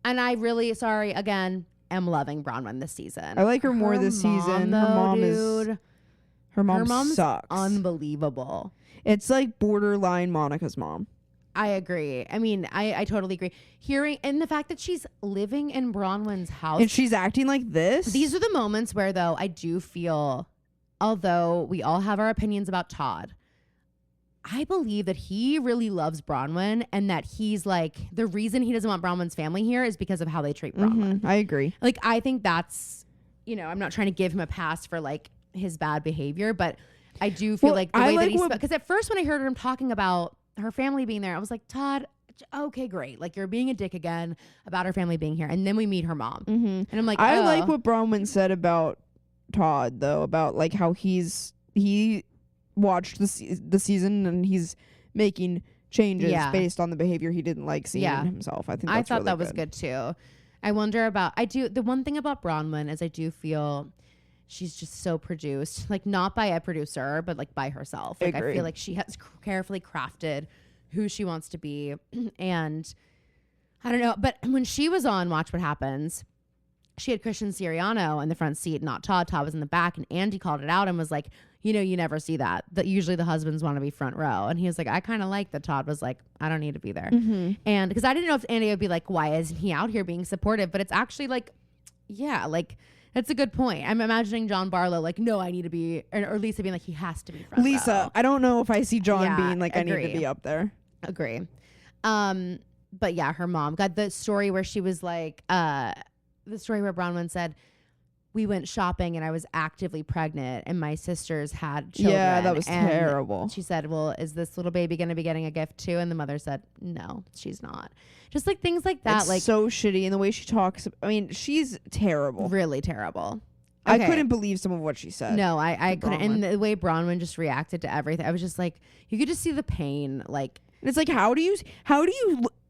A: And I really, sorry, again, am loving Bronwyn this season.
B: I like her more this season. Her mom sucks.
A: Unbelievable.
B: It's like borderline Monica's mom.
A: I agree. I mean, I totally agree. Hearing, and the fact that she's living in Bronwyn's house.
B: And she's acting like this.
A: These are the moments where, though, I do feel, although we all have our opinions about Todd, I believe that he really loves Bronwyn, and that he's like, the reason he doesn't want Bronwyn's family here is because of how they treat Bronwyn.
B: I agree.
A: Like, I think that's, you know, I'm not trying to give him a pass for like his bad behavior, but I do feel like the way that he's, because at first when I heard him talking about her family being there, I was like, Todd, okay, great. Like, you're being a dick again about her family being here. And then we meet her mom. And I'm like,
B: I like what Bronwyn said about Todd, though, about like how he watched the season and he's making changes based on the behavior he didn't like seeing himself. I thought really
A: that was good too. I wonder about, the one thing about Bronwyn is I do feel she's just so produced, like not by a producer, but like by herself. Like I feel like she has carefully crafted who she wants to be. And I don't know, but when she was on Watch What Happens, she had Christian Siriano in the front seat, not Todd. Todd was in the back, and Andy called it out and was like, you know, you never see that. That usually the husbands want to be front row. And he was like, I kind of like that Todd was like, I don't need to be there. And because I didn't know if Andy would be like, why isn't he out here being supportive? But it's actually like, yeah, like, that's a good point. I'm imagining John Barlow like, no, I need to be, or Lisa being like, he has to be front row.
B: I don't know if I see John being like, I need to be up there.
A: Agree. But yeah, her mom got the story where she was like, the story where Bronwyn said, we went shopping and I was actively pregnant and my sisters had children.
B: Yeah, that was
A: and
B: terrible.
A: She said, well, is this little baby going to be getting a gift too? And the mother said, no, she's not. Just like things like that.
B: It's
A: like
B: so shitty. And the way she talks, I mean, she's terrible.
A: Really terrible.
B: Okay. I couldn't believe some of what she said.
A: No, I couldn't. And the way Bronwyn just reacted to everything, I was just like, you could just see the pain. Like,
B: it's like, how do you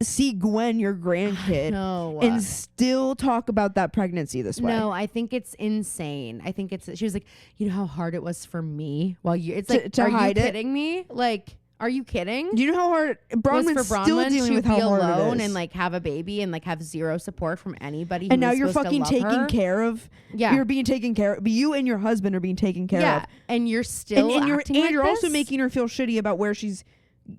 B: see Gwen, your grandkid, and still talk about that pregnancy this way?
A: No, I think it's insane. I think she was like, you know how hard it was for me while it's like,
B: to
A: are
B: hide
A: you kidding me? Like, are you kidding?
B: Do you know how hard Bronwyn's still dealing with how hard it is?
A: And like have a baby and like have zero support from anybody.
B: And now you're fucking taking care of.
A: Yeah,
B: you're being taken care of. You and your husband are being taken care of.
A: And you're still
B: and you're also making her feel shitty about where she's,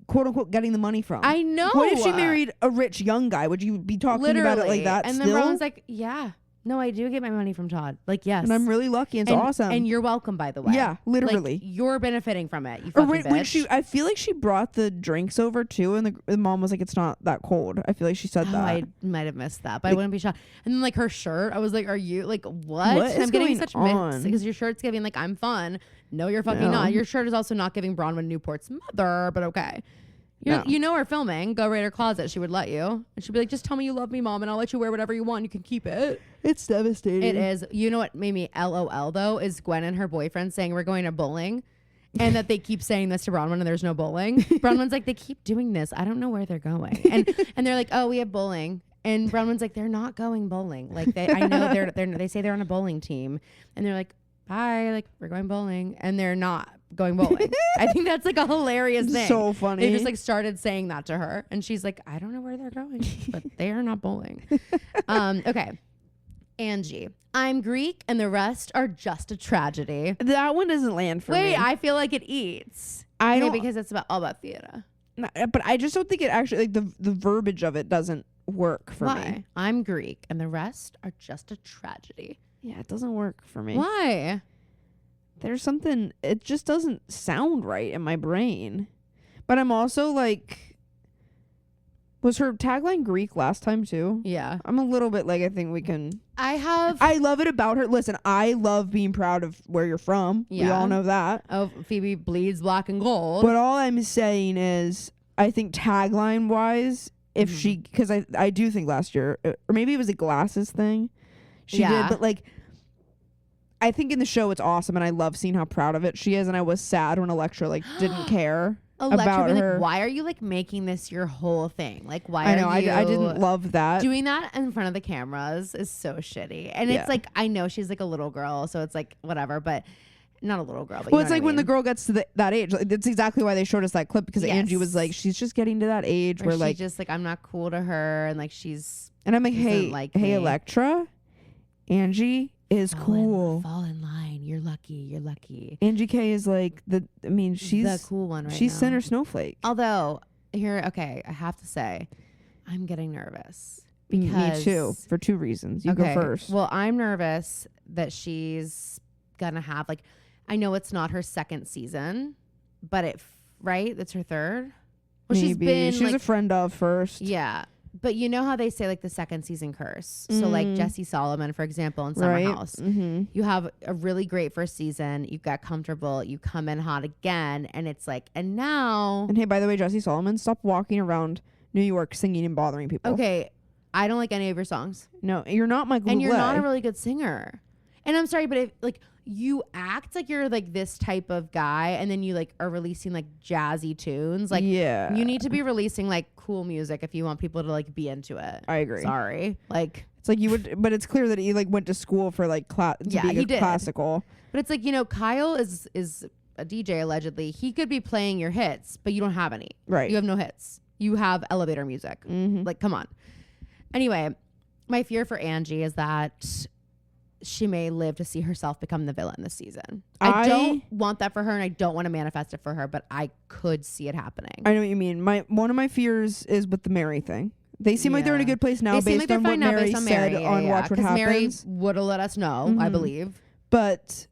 B: quote unquote, getting the money from.
A: I know.
B: What if she married a rich young guy? Would you be talking about it like that?
A: And
B: still?
A: then Bronwyn's like, yeah, no, I do get my money from Todd. Like, yes,
B: and I'm really lucky. It's awesome.
A: And you're welcome, by the way.
B: Yeah, literally.
A: Like, you're benefiting from it. You fucking bitch.
B: I feel like she brought the drinks over too, and the mom was like, "It's not that cold." I feel like she said that.
A: I might have missed that, but I wouldn't be shocked. And then like her shirt, I was like, "Are you like what?"
B: What is
A: I'm getting
B: going
A: such
B: on?
A: mixed because your shirt's giving like I'm fun. No, you're fucking not. Your shirt is also not giving Bronwyn Newport's mother, but okay. You know we're filming. Go raid her closet. She would let you. And she'd be like, just tell me you love me, Mom, and I'll let you wear whatever you want. You can keep it.
B: It's devastating.
A: It is. You know what made me LOL, though, is Gwen and her boyfriend saying we're going to bowling. And that they keep saying this to Bronwyn and there's no bowling. Bronwyn's like, they keep doing this. I don't know where they're going. And they're like, oh, we have bowling. And Bronwyn's like, they're not going bowling. Like, I know they say they're on a bowling team. And they're like, bye, like we're going bowling, and they're not going bowling. I think that's like a hilarious thing.
B: So funny.
A: They just like started saying that to her, and she's like, I don't know where they're going, but they are not bowling. Okay. Angie, I'm Greek and the rest are just a tragedy.
B: That one doesn't land for me.
A: Wait, I feel like it eats.
B: I
A: Maybe
B: don't,
A: because it's all about theater.
B: but I just don't think it actually, like the verbiage of it doesn't work for me.
A: I'm Greek and the rest are just a tragedy.
B: Yeah, it doesn't work for me.
A: Why?
B: There's something, it just doesn't sound right in my brain. But I'm also like, was her tagline Greek last time too?
A: Yeah.
B: I'm a little bit like, I think we can.
A: I
B: love it about her. Listen, I love being proud of where you're from. Yeah. We all know that.
A: Oh, Phoebe bleeds black and gold.
B: But all I'm saying is, I think tagline wise, if she, because I do think last year, or maybe it was a glasses thing she did, but like, I think in the show it's awesome, and I love seeing how proud of it she is, and I was sad when Electra like didn't care. About her.
A: Like, why are you like making this your whole thing? Like, why
B: I know,
A: are you
B: I didn't love that.
A: Doing that in front of the cameras is so shitty. And it's like, I know she's like a little girl, so it's like whatever, but not a little girl. But
B: well, it's like when the girl gets to that age. Like, that's exactly why they showed us that clip, because Angie was like, she's just getting to that age where like,
A: just like, I'm not cool to her, and like she's.
B: And I'm like, hey, Electra, Angie is cool.
A: Fall in line. You're lucky. You're lucky.
B: Angie K is like she's
A: the cool one right
B: she's
A: now.
B: center snowflake.
A: Although okay, I have to say, I'm getting nervous because
B: me too, for two reasons. You go first.
A: Well, I'm nervous that she's gonna have like, I know it's not her second season, but right? That's her third. Well,
B: maybe she was a friend of first.
A: Yeah. But you know how they say like the second season curse. So like Jesse Solomon, for example, in Summer House, you have a really great first season. You got comfortable. You come in hot again, and it's like, and now.
B: And hey, by the way, Jesse Solomon, stop walking around New York singing and bothering people.
A: Okay, I don't like any of your songs.
B: No, you're not Michael Bublé.
A: And you're not a really good singer. And I'm sorry, but if like you act like you're like this type of guy, and then you like are releasing like jazzy tunes, like you need to be releasing like cool music if you want people to like be into it.
B: I agree.
A: Sorry, like
B: it's like you would, but it's clear that he like went to school for like he did classical.
A: But it's like, you know, Kyle is a DJ allegedly. He could be playing your hits, but you don't have any.
B: Right.
A: You have no hits. You have elevator music. Like, come on. Anyway, my fear for Angie is that she may live to see herself become the villain this season. I don't want that for her, and I don't want to manifest it for her, but I could see it happening.
B: I know what you mean. One of my fears is with the Mary thing. They seem like they're in a good place now based on what Mary said on Watch What Happens.
A: Mary would have let us know, I believe.
B: But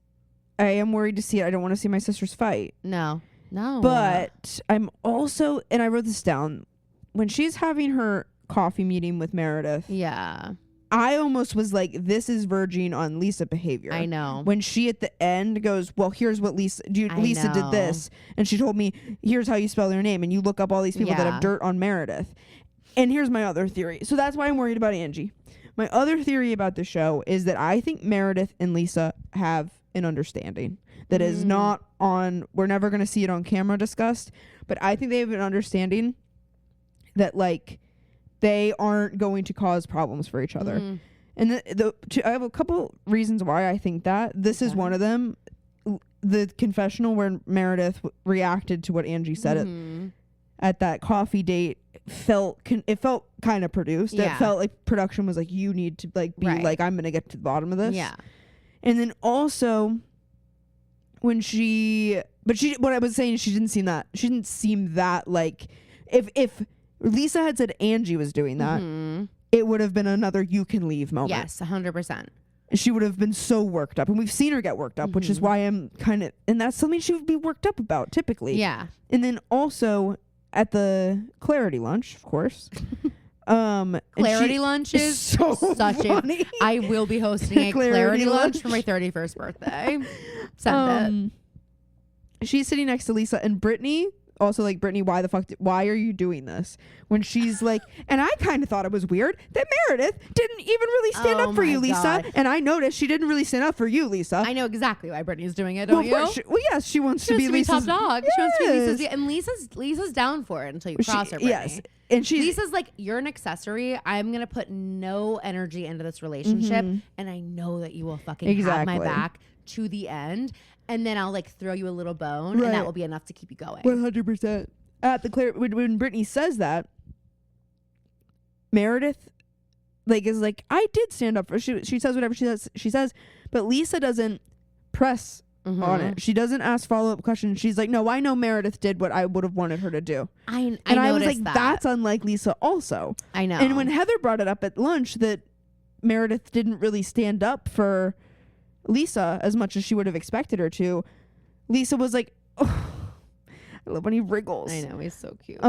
B: I am worried to see it. I don't want to see my sisters fight.
A: No.
B: But I'm also, and I wrote this down, when she's having her coffee meeting with Meredith.
A: Yeah.
B: I almost was like, this is verging on Lisa behavior.
A: I know.
B: When she at the end goes, well, here's what Lisa did this. And she told me, here's how you spell their name. And you look up all these people that have dirt on Meredith. And here's my other theory. So that's why I'm worried about Angie. My other theory about the show is that I think Meredith and Lisa have an understanding that is not on, we're never going to see it on camera discussed, but I think they have an understanding that like, they aren't going to cause problems for each other. And I have a couple reasons why I think that. This is one of them. The confessional where Meredith reacted to what Angie said at that coffee date felt kind of produced. Yeah. It felt like production was like, you need to like be like, I'm going to get to the bottom of this.
A: Yeah.
B: And then also when what I was saying is she didn't seem that like, if Lisa had said Angie was doing that, it would have been another you can leave moment.
A: Yes, 100%.
B: She would have been so worked up. And we've seen her get worked up, which is why I'm kind of... And that's something she would be worked up about, typically.
A: Yeah.
B: And then also at the Clarity lunch, of course.
A: Clarity lunch is
B: so
A: such
B: funny.
A: I will be hosting a Clarity lunch for my 31st birthday. Send it.
B: She's sitting next to Lisa, and Brittany... also like, Brittany, why are you doing this? When she's like, and I kind of thought it was weird that Meredith didn't even really stand up for you, Lisa.
A: God.
B: And I noticed she didn't really stand up for you, Lisa.
A: I know exactly why Brittany's doing it, don't you?
B: Yes, she wants to be
A: top
B: Lisa's
A: dog.
B: Yes.
A: She wants to be Lisa's, and Lisa's down for it until you cross her, Brittany.
B: Yes. And
A: Lisa's like, you're an accessory. I'm going to put no energy into this relationship. And I know that you will fucking have my back to the end. And then I'll like throw you a little bone and that will be enough to keep you going.
B: 100%. When Brittany says that, Meredith like is like, I did stand up for she says whatever she says, but Lisa doesn't press on it. She doesn't ask follow-up questions. She's like, no, I know Meredith did what I would have wanted her to do.
A: I
B: was like, that's unlike Lisa also.
A: I know.
B: And when Heather brought it up at lunch that Meredith didn't really stand up for Lisa as much as she would have expected her to, Lisa was like, oh, I love when he wriggles.
A: I know, he's so cute.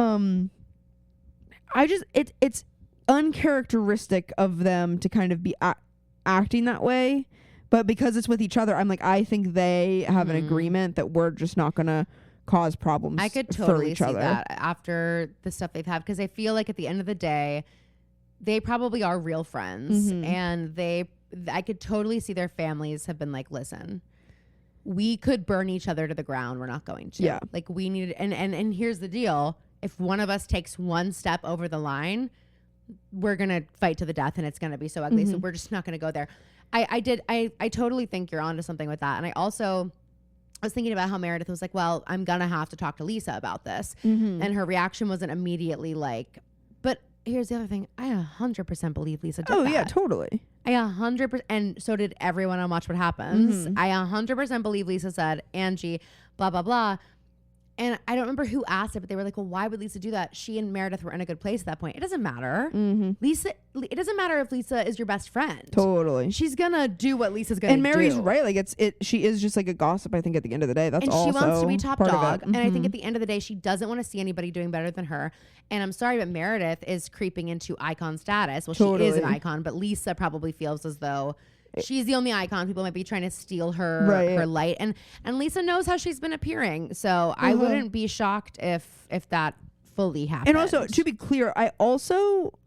B: It's uncharacteristic of them to kind of be acting that way, but because it's with each other, I'm like, I think they have an agreement that we're just not gonna cause problems.
A: I could totally
B: for each
A: see
B: other.
A: that after the stuff they've had, because I feel like at the end of the day, they probably are real friends, and I could totally see their families have been like, listen, we could burn each other to the ground. We're not going to.
B: Yeah.
A: Like we need, and here's the deal. If one of us takes one step over the line, we're going to fight to the death and it's going to be so ugly. So we're just not going to go there. I totally think you're onto something with that. And I was thinking about how Meredith was like, well, I'm going to have to talk to Lisa about this. And her reaction wasn't immediately like, but here's the other thing. I 100% believe Lisa did that.
B: Oh, yeah, totally.
A: I 100%, and so did everyone on Watch What Happens. I 100% believe Lisa said, Angie, blah, blah, blah. And I don't remember who asked it, but they were like, well, why would Lisa do that? She and Meredith were in a good place at that point. It doesn't matter. Lisa, it doesn't matter if Lisa is your best friend.
B: Totally.
A: She's going to do what Lisa's going to do.
B: And Mary's right. Like she is just like a gossip, I think, at the end of the day. That's also
A: and she wants to be top dog. And I think at
B: the
A: the end of the day, she doesn't want to see anybody doing better than her. And I'm sorry, but Meredith is creeping into icon status. Well, she is an icon, but Lisa probably feels as though she's the only icon. People might be trying to steal her her light, and Lisa knows how she's been appearing. So I wouldn't be shocked if that fully happened.
B: And also, to be clear, I also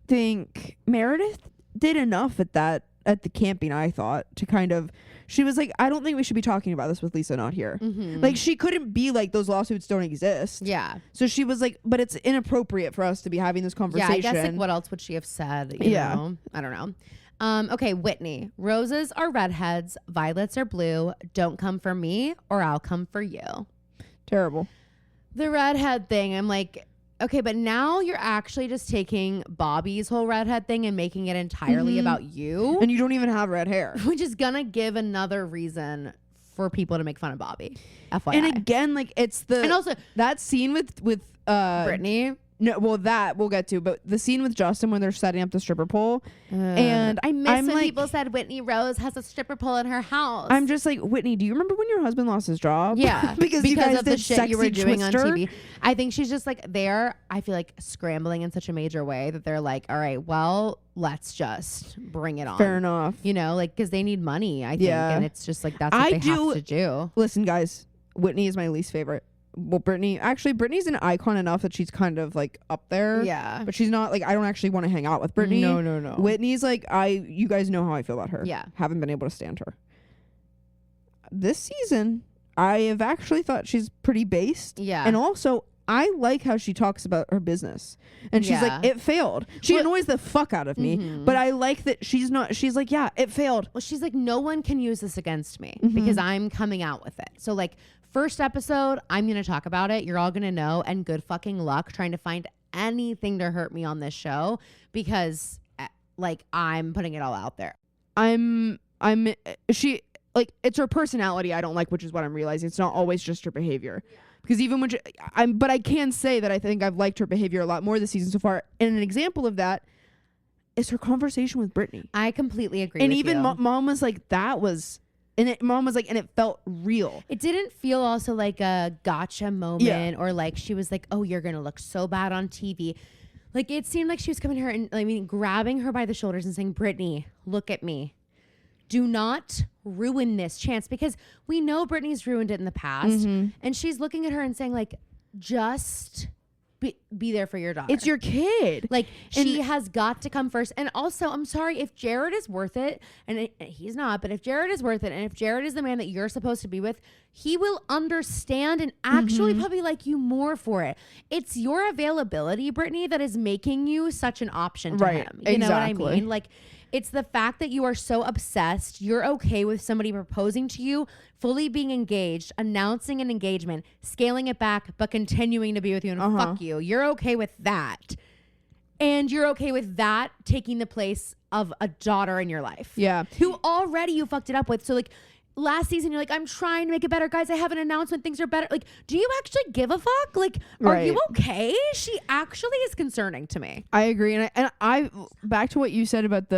B: think Meredith did enough at the camping. I thought to kind of, she was like, I don't think we should be talking about this with Lisa not here. Like she couldn't be like, those lawsuits don't exist.
A: Yeah.
B: So she was like, but it's inappropriate for us to be having this conversation.
A: Yeah, I guess like what else would she have said? You know? I don't know. Okay, Whitney. Roses are redheads. Violets are blue. Don't come for me or I'll come for you.
B: Terrible.
A: The redhead thing, I'm like, okay, but now you're actually just taking Bobby's whole redhead thing and making it entirely about you.
B: And you don't even have red hair.
A: Which is gonna give another reason for people to make fun of Bobby. FYI.
B: And again, like and also that scene with
A: Brittany.
B: No, well, that we'll get to, but the scene with Justin when they're setting up the stripper pole, and
A: I miss when people said Whitney Rose has a stripper pole in her house.
B: I'm just like, Whitney, do you remember when your husband lost his job?
A: Yeah,
B: because you guys
A: of the
B: did
A: shit you were doing
B: Twister
A: on TV. I think she's just like I feel like scrambling in such a major way that they're like, all right, well, let's just bring it on.
B: Fair enough.
A: You know, like because they need money, I think, and it's just like that's what they have to do.
B: Listen, guys, Whitney is my least favorite. Well, Brittany's an icon enough that she's kind of like up there.
A: Yeah.
B: But she's not like, I don't actually want to hang out with Brittany.
A: No.
B: Whitney's like, you guys know how I feel about her.
A: Yeah.
B: Haven't been able to stand her. This season, I have actually thought she's pretty based.
A: Yeah.
B: And also, I like how she talks about her business. And she's like, it failed. She annoys the fuck out of me. But I like that she's like, yeah, it failed.
A: Well, she's like, no one can use this against me because I'm coming out with it. So like, first episode, I'm going to talk about it. You're all going to know. And good fucking luck trying to find anything to hurt me on this show because like I'm putting it all out there.
B: She like, it's her personality I don't like, which is what I'm realizing. It's not always just her behavior. Because even when but I can say that I think I've liked her behavior a lot more this season so far. And an example of that is her conversation with Brittany.
A: I completely agree
B: and
A: with
B: even
A: you.
B: Mom was like, Mom was like, and it felt real.
A: It didn't feel also like a gotcha moment or like she was like, oh, you're going to look so bad on TV. Like it seemed like she was coming to her and grabbing her by the shoulders and saying, Brittany, look at me. Do not ruin this chance because we know Brittany's ruined it in the past. And she's looking at her and saying like, just be there for your daughter.
B: It's your kid.
A: Like, she has got to come first. And also, I'm sorry, if Jared is worth it, and he's not, but if Jared is worth it, and if Jared is the man that you're supposed to be with, he will understand and actually probably like you more for it. It's your availability, Brittany, that is making you such an option to him. You know what I mean? Like, it's the fact that you are so obsessed. You're okay with somebody proposing to you, fully being engaged, announcing an engagement, scaling it back, but continuing to be with you and fuck you. You're okay with that. And you're okay with that taking the place of a daughter in your life.
B: Yeah.
A: Who already you fucked it up with. So like last season, you're like, I'm trying to make it better. Guys, I have an announcement. Things are better. Like, do you actually give a fuck? Like, are you okay? She actually is concerning to me.
B: I agree. And I back to what you said about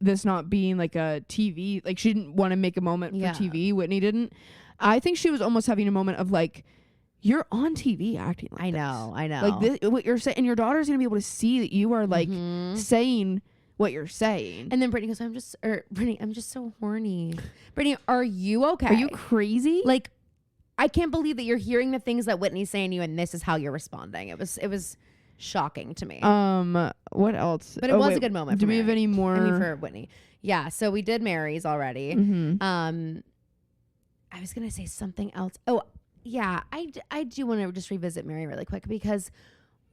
B: this not being like a TV, like she didn't want to make a moment for TV. Whitney didn't. I think she was almost having a moment of like, you're on TV acting like
A: I know.
B: Like this, what you're saying, and your daughter's going to be able to see that you are like saying what you're saying.
A: And then Brittany goes, Brittany, I'm just so horny. Brittany, are you okay?
B: Are you crazy?
A: Like, I can't believe that you're hearing the things that Whitney's saying to you and this is how you're responding. It was shocking to me.
B: What else?
A: But it was a good moment.
B: Do we have any more?
A: I mean, for Whitney. Yeah, so we did Mary's already. I was going to say something else. Oh, yeah, I do want to just revisit Mary really quick because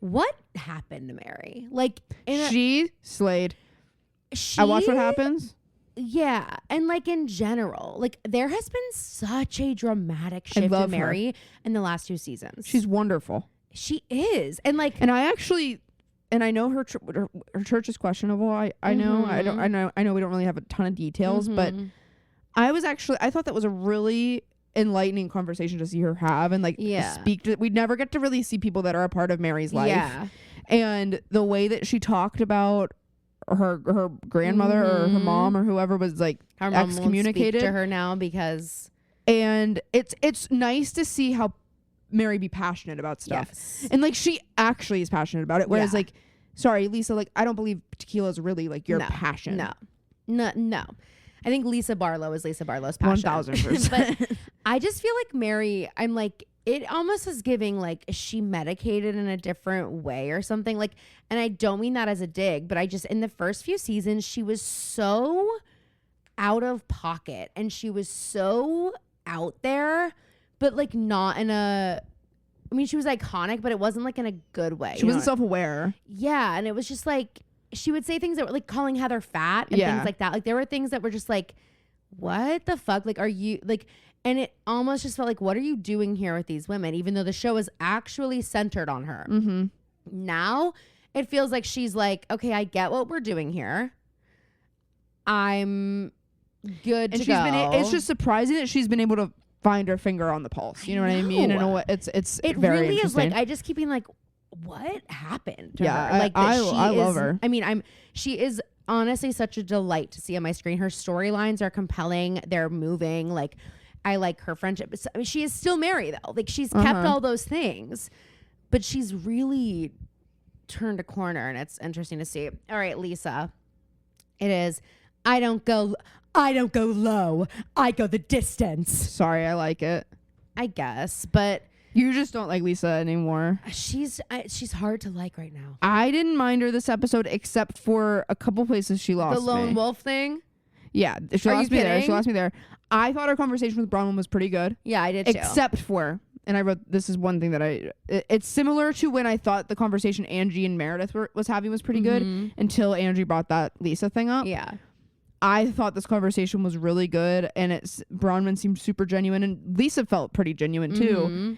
A: what happened to Mary? Like,
B: she slayed. I watched What Happens.
A: Yeah, and like in general, like there has been such a dramatic shift in Mary in the last 2 seasons.
B: She's wonderful.
A: She is, and like,
B: and I know her church is questionable. I know we don't really have a ton of details, but I thought that was a really enlightening conversation to see her have and like speak to. We'd never get to really see people that are a part of Mary's life, and the way that she talked about her grandmother or her mom or whoever was like
A: her mom
B: excommunicated
A: won't speak to her now because,
B: and it's nice to see how Mary be passionate about stuff, and like she actually is passionate about it, whereas like, sorry Lisa, like I don't believe tequila is really like your passion.
A: No. I think Lisa Barlow is Lisa Barlow's passion.
B: 1000%.
A: But I just feel like Mary, I'm like, it almost is giving like she medicated in a different way or something. Like, and I don't mean that as a dig, but I just, in the first few seasons, she was so out of pocket and she was so out there, but like not in a, I mean, she was iconic, but it wasn't like in a good way.
B: She wasn't self-aware.
A: Yeah. And it was just like, she would say things that were like calling Heather fat and things like that. Like there were things that were just like, what the fuck? Like, are you like, and it almost just felt like, what are you doing here with these women? Even though the show is actually centered on her. Now it feels like she's like, okay, I get what we're doing here. I'm good to go.
B: It's just surprising that she's been able to find her finger on the pulse. You know what I mean? And what it's
A: it
B: very
A: really is like,
B: interesting.
A: I just keep being like, what happened to her?
B: I,
A: Like
B: I love her.
A: I mean, she is honestly such a delight to see on my screen. Her storylines are compelling. They're moving. Like, I like her friendship. I mean, she is still Mary though. Like she's kept all those things, but she's really turned a corner, and it's interesting to see. All right, Lisa. It is. I don't go low. I go the distance.
B: Sorry, I like it.
A: I guess, but
B: you just don't like Lisa anymore.
A: She's hard to like right now.
B: I didn't mind her this episode except for a couple places she lost me.
A: The lone wolf thing?
B: Yeah, she lost me there. She lost me there. I thought her conversation with Bronwyn was pretty good.
A: Yeah, I did too.
B: Except for, and I wrote, this is one thing that it's similar to when I thought the conversation Angie and Meredith was having was pretty good until Angie brought that Lisa thing up.
A: Yeah.
B: I thought this conversation was really good, and Bronwyn seemed super genuine, and Lisa felt pretty genuine too.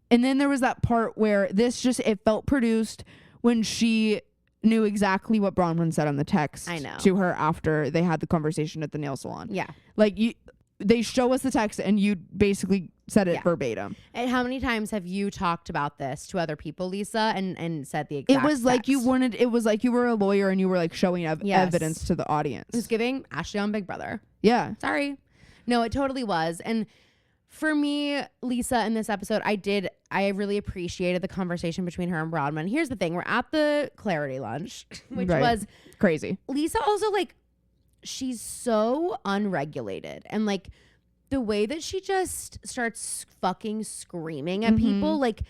B: And then there was that part where it felt produced when she knew exactly what Bronwyn said on the text to her after they had the conversation at the nail salon.
A: Yeah.
B: Like they show us the text and you basically said it verbatim.
A: And how many times have you talked about this to other people, Lisa, and said the exact
B: It was like
A: text?
B: it was like you were a lawyer and you were like showing evidence to the audience.
A: It was giving Ashley on Big Brother.
B: Yeah.
A: Sorry. No, it totally was. And for me, Lisa, in this episode, I really appreciated the conversation between her and Bronwyn. Here's the thing. We're at the clarity lunch, which was
B: crazy.
A: Lisa also, like, she's so unregulated. And, like, the way that she just starts fucking screaming at people, like,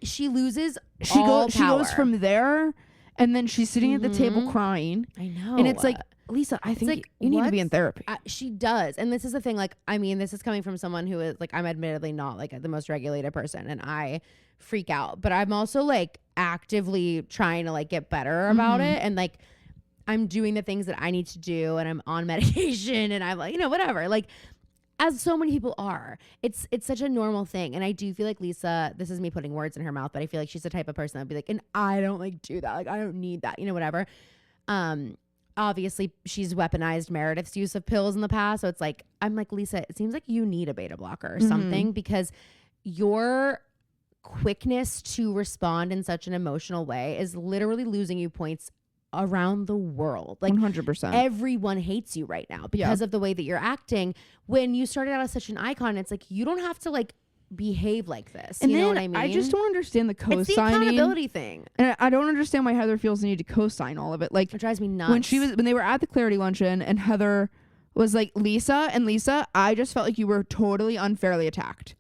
A: she loses all
B: she
A: power.
B: goes from there, and then she's sitting at the table crying.
A: I know.
B: And it's like, Lisa, I think
A: like,
B: you need to be in therapy.
A: She does. And this is the thing. Like, I mean, this is coming from someone who is like, I'm admittedly not like the most regulated person, and I freak out, but I'm also like actively trying to like get better about it. And like, I'm doing the things that I need to do, and I'm on medication, and I'm like, you know, whatever. Like, as so many people are, it's such a normal thing. And I do feel like Lisa, this is me putting words in her mouth, but I feel like she's the type of person that'd be like, and I don't like do that. Like, I don't need that, you know, whatever. Obviously she's weaponized Meredith's use of pills in the past. So it's like, I'm like, Lisa, it seems like you need a beta blocker or something, because your quickness to respond in such an emotional way is literally losing you points around the world. Like
B: 100%.
A: Everyone hates you right now because of the way that you're acting. When you started out as such an icon, it's like, you don't have to like behave like this.
B: And
A: you
B: then
A: know what I mean?
B: I just don't understand the co-signing.
A: It's the accountability thing.
B: And I don't understand why Heather feels the need to co-sign all of it. Like,
A: it drives me nuts.
B: When they were at the Clarity Luncheon and Heather was like, Lisa, I just felt like you were totally unfairly attacked.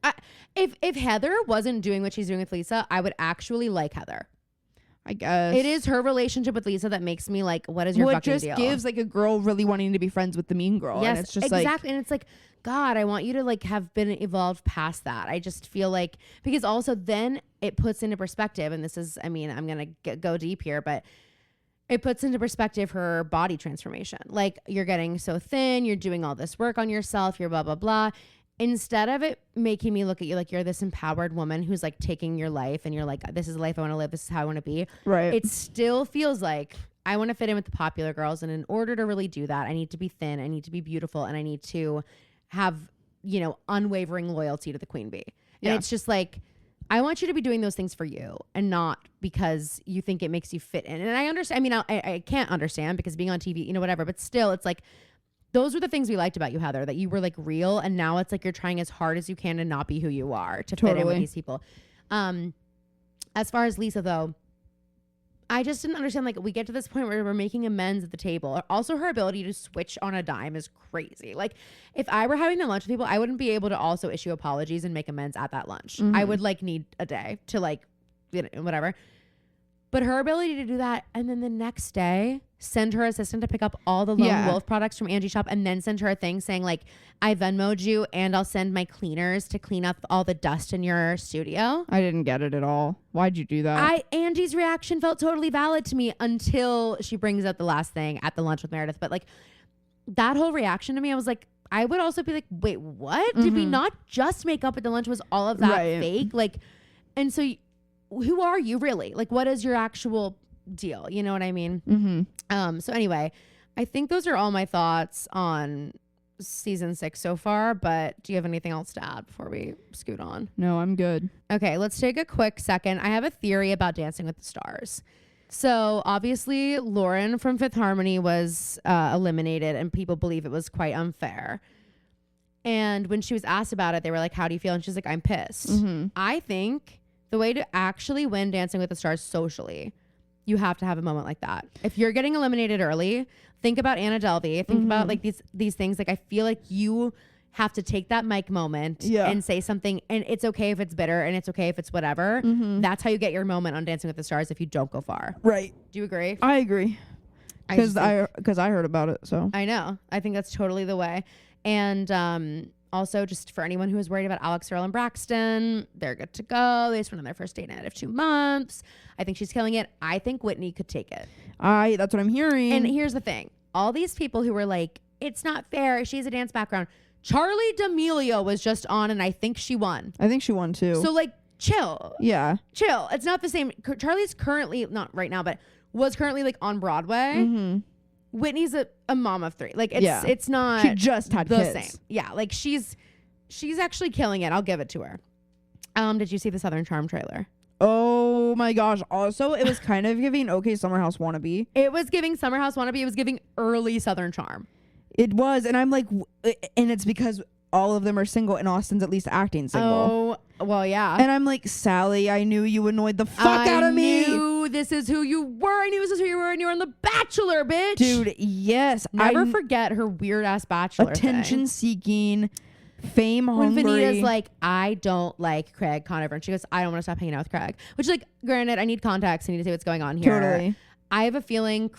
A: If Heather wasn't doing what she's doing with Lisa, I would actually like Heather.
B: I guess
A: it is her relationship with Lisa that makes me like, what is your fucking
B: just
A: deal?
B: gives like a girl really wanting to be friends with the mean girl.
A: Yes,
B: and it's just
A: exactly. And it's like, God, I want you to like have been evolved past that. I just feel like, because also then it puts into perspective, and this is, I mean, I'm going to go deep here, but it puts into perspective her body transformation. Like, you're getting so thin, you're doing all this work on yourself, you're blah, blah, blah. Instead of it making me look at you like you're this empowered woman who's like taking your life and you're like, this is the life I want to live, this is how I want to be.
B: Right.
A: It still feels like I want to fit in with the popular girls. And in order to really do that, I need to be thin, I need to be beautiful, and I need to have, you know, unwavering loyalty to the queen bee. And it's just like, I want you to be doing those things for you and not because you think it makes you fit in. And I understand. I mean, I can't understand because being on TV, you know, whatever, but still it's like, those were the things we liked about you, Heather, that you were like real. And now it's like, you're trying as hard as you can to not be who you are, to fit in with these people. As far as Lisa though, I just didn't understand, like, we get to this point where we're making amends at the table. Also, her ability to switch on a dime is crazy. Like, if I were having the lunch with people, I wouldn't be able to also issue apologies and make amends at that lunch. I would like need a day to like, you know, whatever. But her ability to do that, and then the next day send her assistant to pick up all the Lone Wolf products from Angie's shop, and then send her a thing saying like, I Venmo'd you and I'll send my cleaners to clean up all the dust in your studio.
B: I didn't get it at all. Why'd you do that?
A: Angie's reaction felt totally valid to me until she brings up the last thing at the lunch with Meredith. But like, that whole reaction to me, I was like, I would also be like, wait, what? Did we not just make up at the lunch? Was all of that fake? Like, and so who are you really? Like, what is your actual deal? You know what I mean? So anyway, I think those are all my thoughts on season 6 so far, but do you have anything else to add before we scoot on?
B: No, I'm good.
A: Okay, let's take a quick second. I have a theory about Dancing with the Stars. So obviously Lauren from Fifth Harmony was eliminated, and people believe it was quite unfair. And when she was asked about it, they were like, how do you feel? And she's like, I'm pissed. I think the way to actually win Dancing with the Stars socially, you have to have a moment like that. If you're getting eliminated early, think about Anna Delvey. Think about like these things. Like, I feel like you have to take that mic moment and say something, and it's okay if it's bitter, and it's okay if it's whatever. That's how you get your moment on Dancing with the Stars if you don't go far.
B: Right.
A: Do you agree?
B: I agree. Because I heard about it. So
A: I know. I think that's totally the way. And also, just for anyone who is worried about Alex Earl and Braxton, they're good to go. They just went on their first date in 2 months. I think she's killing it. I think Whitney could take it.
B: That's what I'm hearing.
A: And here's the thing. All these people who were like, it's not fair, she has a dance background. Charlie D'Amelio was just on, and I think she won.
B: I think she won too.
A: So like, chill.
B: Yeah.
A: Chill. It's not the same. Charlie's currently, not right now, but was currently like on Broadway. Whitney's a mom of 3. Like, it's not.
B: She just had
A: the
B: kids.
A: Same. Yeah. Like, she's actually killing it. I'll give it to her. Did you see the Southern Charm trailer?
B: Oh my gosh. Also, it was kind of giving OK Summer House Wannabe.
A: It was giving Summer House Wannabe. It was giving early Southern Charm.
B: It was. And I'm like, and it's because all of them are single, and Austin's at least acting single.
A: Oh, well, yeah.
B: And I'm like, Sally, I knew you annoyed the fuck out of me.
A: I knew this is who you were. I knew this is who you were, and you were on The Bachelor, bitch.
B: Dude, yes.
A: Never forget her weird ass Bachelor
B: attention seeking. fame
A: When
B: hungry.
A: Vanita's like, I don't like Craig Conover, and she goes, I don't want to stop hanging out with Craig. Which, like, granted, I need context. I need to see what's going on here.
B: Totally.
A: I have a feeling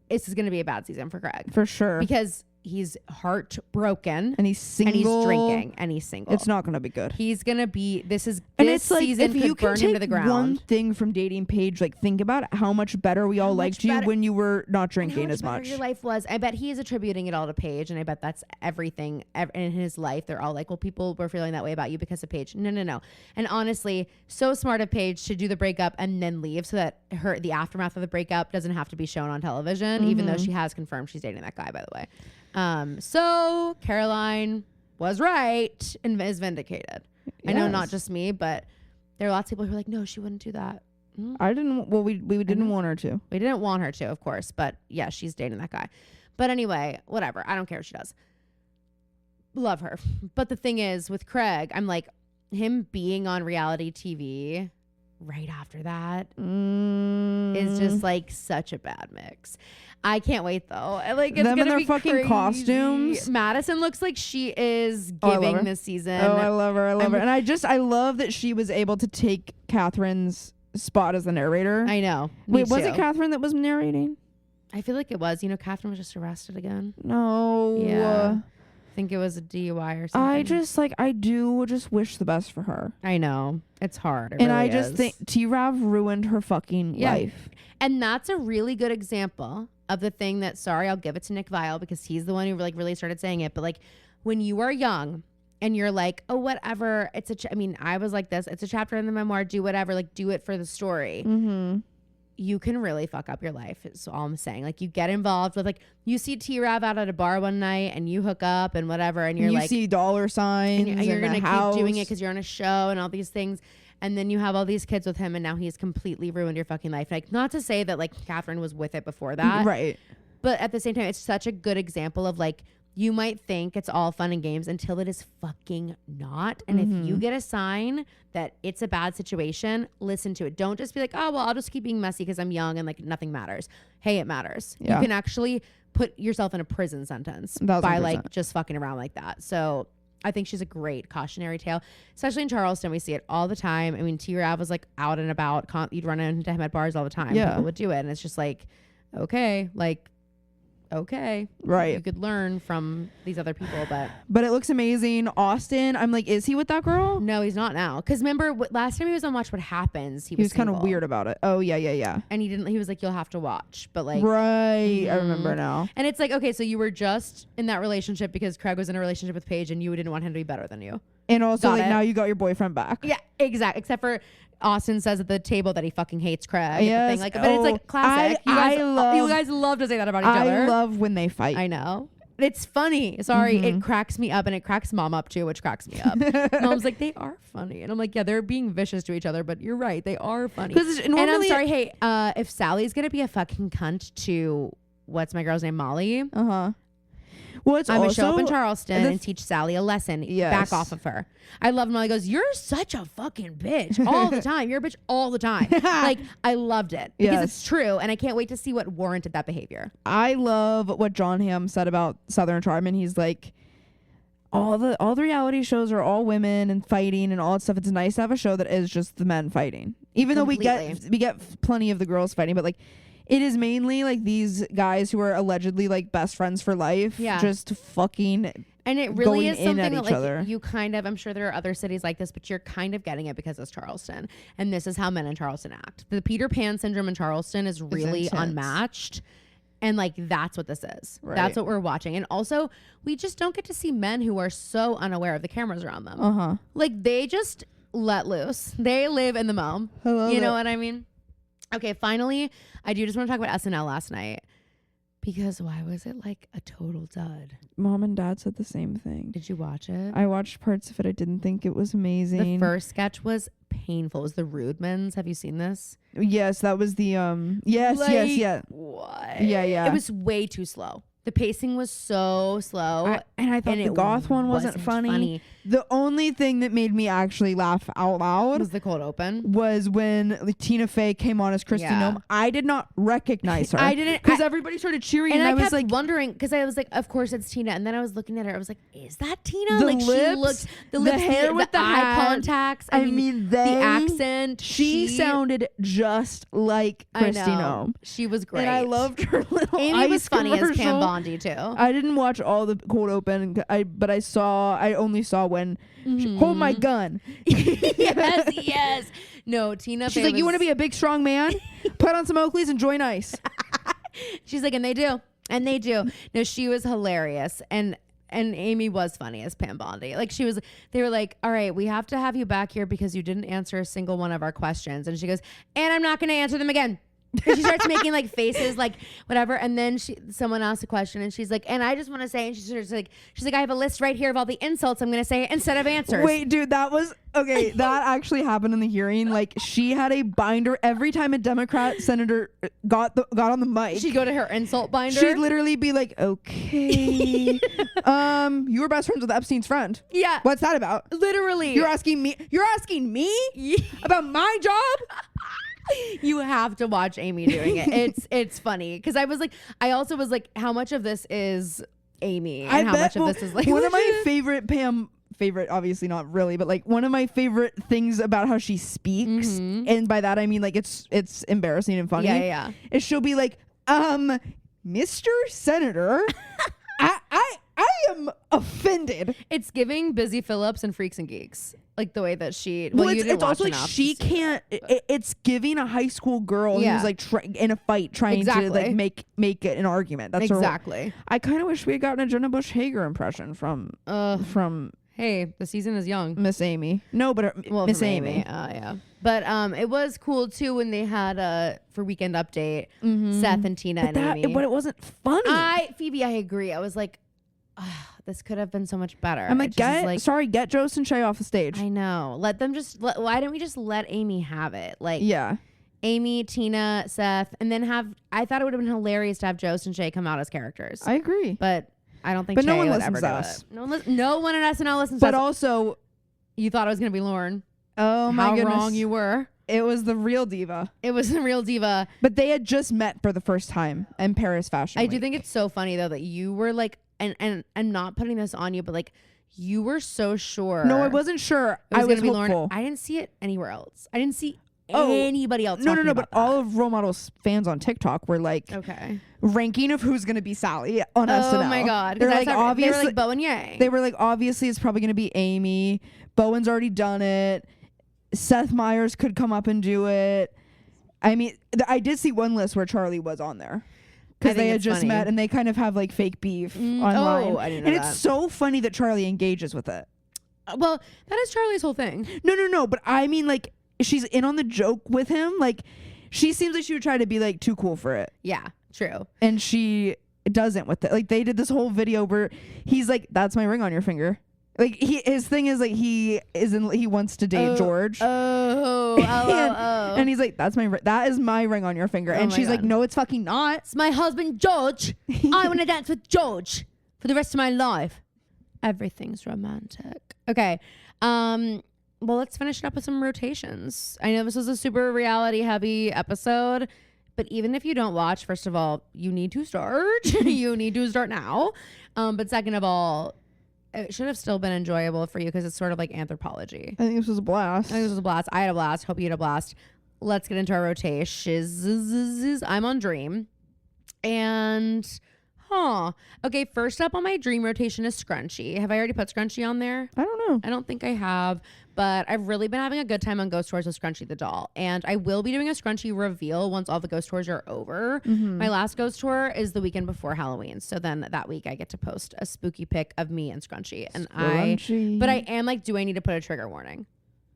A: this is going to be a bad season for Craig.
B: For sure.
A: Because he's heartbroken.
B: And he's single.
A: And he's drinking. And he's single.
B: It's not going to be good.
A: He's going to be, this
B: it's like,
A: season
B: if you
A: could burn
B: can
A: him to the
B: take
A: ground.
B: one thing from dating Paige, like think about how much better we all liked you when you were not drinking as much.
A: Your life was. I bet he is attributing it all to Paige, and I bet that's everything in his life. They're all like, well, people were feeling that way about you because of Paige. No. And honestly, so smart of Paige to do the breakup and then leave so that the aftermath of the breakup doesn't have to be shown on television, even though she has confirmed she's dating that guy, by the way. So Caroline was right and is vindicated. Yes. I know not just me, but there are lots of people who are like, no, she wouldn't do that.
B: I didn't. Well, we didn't want her to.
A: We didn't want her to, of course. But yeah, she's dating that guy. But anyway, whatever. I don't care what she does. Love her. But the thing is, with Craig, I'm like, him being on reality TV right after that is just like such a bad mix. I can't wait though. Like, it's
B: them
A: gonna
B: in their
A: be
B: fucking
A: crazy.
B: costumes.
A: Madison looks like she is giving this season.
B: Oh, I love her. I love her. And I love that she was able to take Catherine's spot as the narrator.
A: I know.
B: Wait, was it Catherine that was narrating?
A: I feel like it was. You know, Catherine was just arrested again.
B: No.
A: Yeah. I think it was a DUI or something.
B: I do just wish the best for her.
A: I know. It's hard.
B: And I just think T-Rav ruined her fucking life.
A: And that's a really good example of the thing that, sorry, I'll give it to Nick Viall because he's the one who like really started saying it. But like when you are young and you're like, oh, whatever. I mean, I was like this. It's a chapter in the memoir. Do whatever. Like, do it for the story.
B: Mm-hmm.
A: You can really fuck up your life is all I'm saying. Like, you get involved with, like, you see T-Rav out at a bar one night and you hook up and whatever, and you
B: see dollar signs
A: and you're gonna
B: keep
A: doing it because you're on a show and all these things, and then you have all these kids with him and now he's completely ruined your fucking life. Like, not to say that like Catherine was with it before that,
B: right, but
A: at the same time it's such a good example of like, you might think it's all fun and games until it is fucking not. And if you get a sign that it's a bad situation, listen to it. Don't just be like, oh, well, I'll just keep being messy because I'm young and like nothing matters. Hey, it matters. Yeah. You can actually put yourself in a prison sentence
B: 1,000%.
A: by like just fucking around like that. So I think she's a great cautionary tale, especially in Charleston. We see it all the time. I mean, T-Rav was like out and about. You'd run into him at bars all the time.
B: Yeah.
A: People would do it. And it's just like, okay, right, you could learn from these other people, but
B: it looks amazing. Austin, I'm like, is he with that girl?
A: No, he's not now, because remember last time he was on Watch What Happens, he was
B: kind of weird about it. Oh yeah,
A: and he was like, you'll have to watch, but like,
B: right, I remember now.
A: And it's like, okay, so you were just in that relationship because Craig was in a relationship with Paige and you didn't want him to be better than you, and also now you got your boyfriend back. Yeah, exactly, except for Austin says at the table that he fucking hates Craig.
B: Yes.
A: Like, but it's like classic. You guys love to say that about each other.
B: I love when they fight.
A: I know. It's funny. Sorry, it cracks me up, and it cracks Mom up too, which cracks me up. Mom's like, they are funny, and I'm like, yeah, they're being vicious to each other, but you're right, they are funny. And I'm sorry, hey, if Sally's gonna be a fucking cunt to what's my girl's name, Molly? Well, I'm gonna show up in Charleston and teach Sally a lesson. Yes. Back off of her. I love Molly goes, you're such a fucking bitch all the time. You're a bitch all the time. Like, I loved it because it's true, and I can't wait to see what warranted that behavior. I love what John Hamm said about Southern Charm, and he's like, all the reality shows are all women and fighting and all that stuff. It's nice to have a show that is just the men fighting, even though we get plenty of the girls fighting, but like, it is mainly like these guys who are allegedly like best friends for life, just fucking, and it really is something that like you kind of, I'm sure there are other cities like this, but you're kind of getting it because it's Charleston, and this is how men in Charleston act. The Peter Pan syndrome in Charleston is really unmatched, and like that's what this is. Right. That's what we're watching, and also we just don't get to see men who are so unaware of the cameras around them. Like they just let loose. They live in the moment. You know what I mean? Okay, finally, I do just want to talk about SNL last night, because why was it like a total dud? Mom and Dad said the same thing. Did you watch it? I watched parts of it. I didn't think it was amazing. The first sketch was painful. It was the Rudemans. Have you seen this? Yes, that was the yes. What? Yeah. It was way too slow. The pacing was so slow.
B: I thought the goth one wasn't funny. The only thing that made me actually laugh out loud
A: was the cold open.
B: Was when Tina Fey came on as Kristi Noem. I did not recognize her.
A: I didn't.
B: Because everybody started cheering.
A: And I
B: was
A: kept
B: like
A: wondering, because I was like, of course it's Tina. And then I was looking at her. I was like, is that Tina?
B: The
A: like
B: lips,
A: she looked, the lips,
B: hair with the
A: eye
B: hat.
A: contacts. I mean the accent.
B: She sounded just like Kristi Noem.
A: She was great.
B: And I loved her little
A: Amy was funny
B: commercial.
A: as Pam Bondi too.
B: I didn't watch all the cold open, but I only saw when she, hold my gun.
A: yes. No, Tina
B: She's like, you want to be a big strong man? Put on some Oakleys and join ice.
A: She's like, and they do. No, she was hilarious. And Amy was funny as Pam Bondi. Like they were like, all right, we have to have you back here because you didn't answer a single one of our questions. And she goes, and I'm not going to answer them again. And she starts making like faces, like whatever. And then someone asks a question and she's like, and I just want to say, and she's like, I have a list right here of all the insults I'm going to say instead of answers.
B: Wait, dude, that was okay. That actually happened in the hearing. Like she had a binder every time a Democrat senator got on the mic.
A: She'd go to her insult binder.
B: She'd literally be like, okay, you were best friends with Epstein's friend.
A: Yeah.
B: What's that about?
A: Literally.
B: You're asking me about my job?
A: You have to watch Amy doing it. It's funny because I also was like, how much of this is Amy and how much of this is like
B: one of my favorite obviously not really, but like one of my favorite things about how she speaks, and by that I mean like it's embarrassing and funny.
A: Yeah.
B: Is she'll be like, Mr. Senator, I am offended.
A: It's giving Busy Phillips and Freaks and Geeks. Like the way that she,
B: well, it's also like she can't. It's giving a high school girl who's like in a fight trying to like make an argument. That's
A: exactly.
B: I kind of wish we had gotten a Jenna Bush Hager impression from.
A: Hey, the season is young.
B: Miss Amy. No, but Miss Amy.
A: Yeah. But it was cool too when they had for Weekend Update, Seth and Tina and Amy.
B: But it wasn't funny.
A: Phoebe, I agree. I was like, this could have been so much better.
B: I'm like, get Jost and Shay off the stage.
A: I know. Let them why don't we just let Amy have it? Like,
B: yeah.
A: Amy, Tina, Seth, and then I thought it would have been hilarious to have Jost and Shay come out as characters.
B: I agree.
A: But I don't think Shay
B: no one
A: would
B: listens
A: ever
B: to
A: do
B: us.
A: It. No one at SNL listens to us.
B: But also,
A: you thought it was going to be Lauren.
B: Oh my goodness.
A: How wrong you were.
B: It was the real diva.
A: But
B: they had just met for the first time in Paris Fashion Week.
A: I do think it's so funny though that you were like, and I'm not putting this on you, but like you were so sure.
B: No, I wasn't sure. I was hopeful.
A: Lauren. I didn't see it anywhere else. I didn't see anybody else.
B: No. But all of Role Models fans on TikTok were like, ranking of who's going to be Sally on SNL.
A: Oh my god!
B: They're like, obviously,
A: they were like Bowen Yang.
B: They were like, obviously, it's probably going to be Amy. Bowen's already done it. Seth Meyers could come up and do it. I mean, I did see one list where Charlie was on there. Because they had just met and they kind of have like fake beef online.
A: Oh, I didn't know that.
B: It's so funny that Charlie engages with it.
A: Well, that is Charlie's whole thing.
B: No. But I mean, like, she's in on the joke with him. Like, she seems like she would try to be like too cool for it.
A: Yeah, true.
B: And she doesn't with it. Like, they did this whole video where he's like, that's my ring on your finger. Like his thing is like he wants to date George. And he's like, that is my ring on your finger. And she's like, no, it's fucking not.
A: It's my husband George. I want to dance with George for the rest of my life. Everything's romantic. Okay. Well, let's finish it up with some rotations. I know this was a super reality heavy episode, but even if you don't watch, first of all, you need to start. You need to start now. But second of all, it should have still been enjoyable for you because it's sort of like anthropology.
B: I think this was a blast.
A: I had a blast. Hope you had a blast. Let's get into our rotations. I'm on Dream. And, okay, first up on my Dream rotation is Scrunchy. Have I already put Scrunchy on there?
B: I don't know.
A: I don't think I have. But I've really been having a good time on ghost tours with Scrunchy the doll. And I will be doing a Scrunchy reveal once all the ghost tours are over. My last ghost tour is the weekend before Halloween. So then that week I get to post a spooky pic of me and Scrunchy. And but I am like, do I need to put a trigger warning?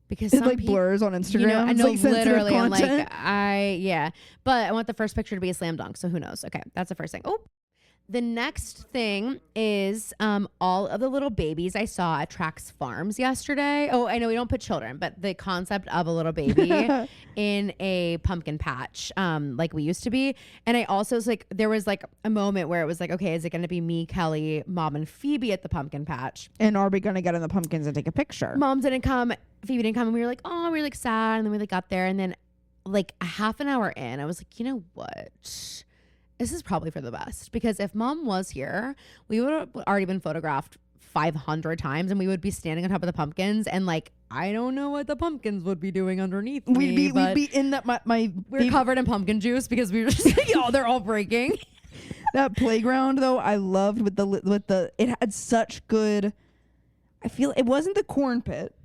A: Because
B: it like blurs on Instagram.
A: You know, I know,
B: like
A: literally. I'm like, but I want the first picture to be a slam dunk. So who knows? Okay, that's the first thing. Oh, the next thing is all of the little babies I saw at Trax Farms yesterday. Oh, I know we don't put children, but the concept of a little baby in a pumpkin patch, like we used to be. And I also was like, there was like a moment where it was like, okay, is it going to be me, Kelly, Mom, and Phoebe at the pumpkin patch?
B: And are we going to get in the pumpkins and take a picture?
A: Mom didn't come, Phoebe didn't come, and we were like, oh, we were like sad. And then we like got there, and then like a half an hour in, I was like, you know what? This is probably for the best, because if Mom was here, we would have already been photographed 500 times, and we would be standing on top of the pumpkins, and like, I don't know what the pumpkins would be doing underneath
B: we'd be in that
A: we're covered in pumpkin juice because we were just like, oh, they're all breaking.
B: That playground though, I loved with the it had such good. I feel it wasn't the corn pit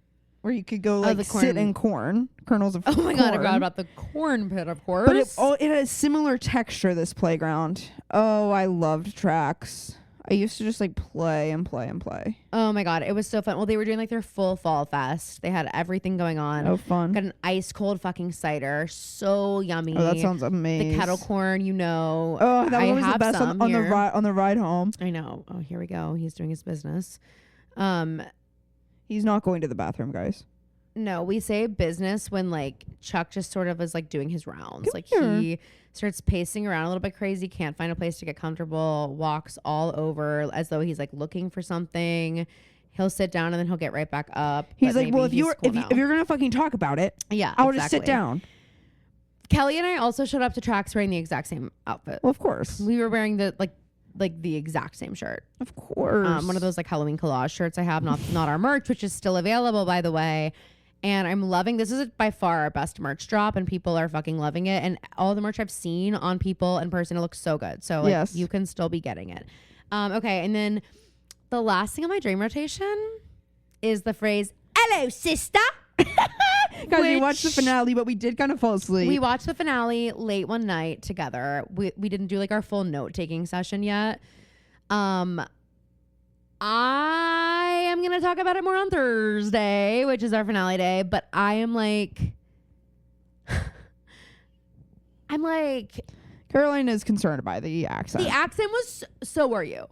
B: where you could go like sit in corn kernels of.
A: Oh my God, I forgot about the corn pit, of course.
B: But it had a similar texture. This playground. Oh, I loved Trax. I used to just like play and play and play.
A: Oh my God, it was so fun. Well, they were doing like their full fall fest. They had everything going on.
B: Oh, fun.
A: Got an ice cold fucking cider. So yummy.
B: Oh, that sounds amazing.
A: The kettle corn, you know.
B: Oh, that was the best on the ride home.
A: I know. Oh, here we go. He's doing his business.
B: He's not going to the bathroom, guys.
A: No, we say business when like Chuck just sort of is like doing his rounds.
B: Come
A: like
B: here.
A: He starts pacing around a little bit crazy, can't find a place to get comfortable, walks all over as though he's like looking for something. He'll sit down and then he'll get right back up.
B: He's like, well, if you're gonna fucking talk about it,
A: yeah,
B: I'll just sit down.
A: Kelly and I also showed up to Trax wearing the exact same outfit.
B: Well, of course.
A: We were wearing the the exact same shirt.
B: Of course.
A: One of those like Halloween collage shirts I have, not our merch, which is still available, by the way. And I'm loving this. Is by far our best merch drop, and people are fucking loving it. And all the merch I've seen on people in person, it looks so good. So like,
B: yes,
A: you can still be getting it. Okay, and then the last thing on my dream rotation is the phrase "Hello, sister."
B: Guys, we watched the finale, but we did kind of fall asleep.
A: We watched the finale late one night together. We didn't do like our full note taking session yet. I am going to talk about it more on Thursday, which is our finale day, but I am like,
B: Caroline is concerned by the accent.
A: The accent was, so are you.